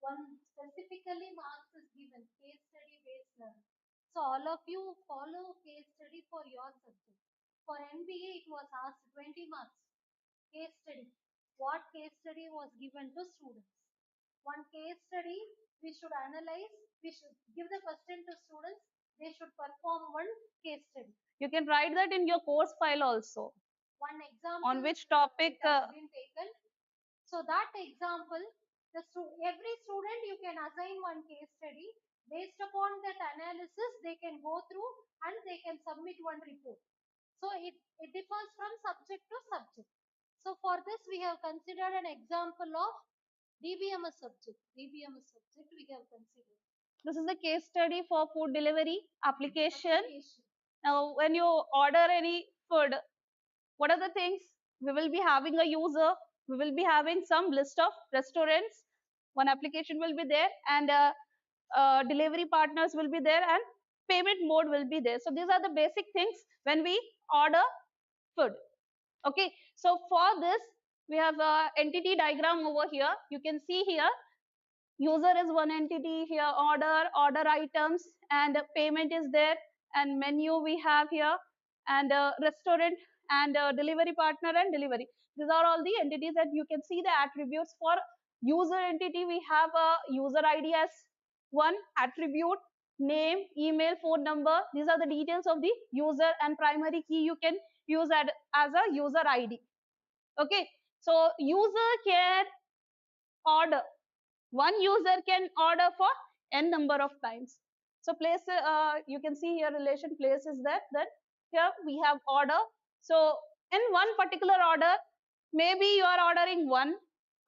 One specifically marks is given, case study based learning. So all of you follow case study for your subject. For MBA, it was asked 20 marks. Case study. What case study was given to students? One case study, we should analyze, we should give the question to students, they should perform one case study. You can write that in your course file also. One example on which topic has been taken. So that example, every student you can assign one case study. Based upon that analysis, they can go through and they can submit one report. So it differs from subject to subject. So for this, we have considered an example of DBMS subject. DBMS subject we have considered. This is the case study for food delivery application. Now, when you order any food, what are the things? We will be having a user, we will be having some list of restaurants, one application will be there, and delivery partners will be there, and payment mode will be there. So these are the basic things when we order food. Okay, so for this, we have a entity diagram over here. You can see here, user is one entity, here order items, and payment is there, and menu we have here, and restaurant, and delivery partner and delivery. These are all the entities that you can see the attributes. For user entity, we have a user ID as one attribute, name, email, phone number. These are the details of the user, and primary key you can use as a user ID. Okay, so user can order. One user can order for n number of times. So place, you can see here relation place is that. Then here we have order. So in one particular order, maybe you are ordering one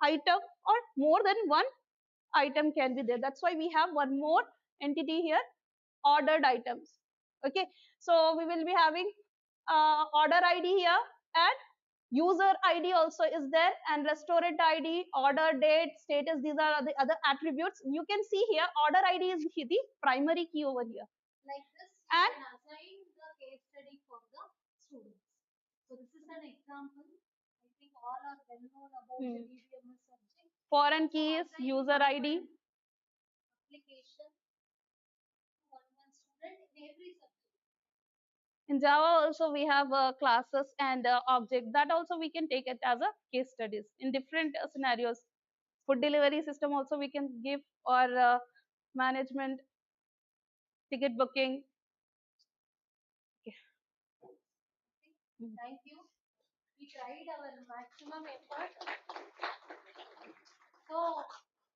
item or more than one item can be there. That's why we have one more entity here, ordered items. Okay, so we will be having order ID here, and user ID also is there, and restaurant ID, order date, status. These are the other attributes. You can see here order ID is the primary key over here. Like this, you can assign the case study for the students. So this is an example. I think all are well known about the DBMS subject. Foreign keys, user ID. Application, one student in every subject. In Java also we have classes and object. That also we can take it as a case studies in different scenarios. Food delivery system also we can give, or management, ticket booking. Okay. Thank you. We tried our maximum effort. So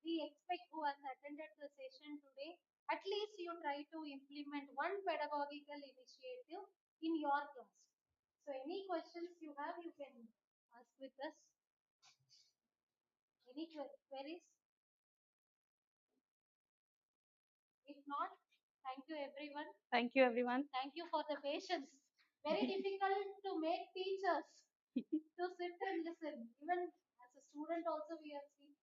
we expect who has attended the session today, at least you try to implement one pedagogical initiative in your class. So any questions you have, you can ask with us. Any queries? If not, thank you everyone. Thank you, everyone. Thank you for the patience. Very difficult to make teachers to sit and listen. Even as a student also we have seen.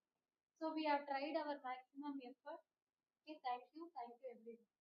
So we have tried our maximum effort. Okay, thank you everyone.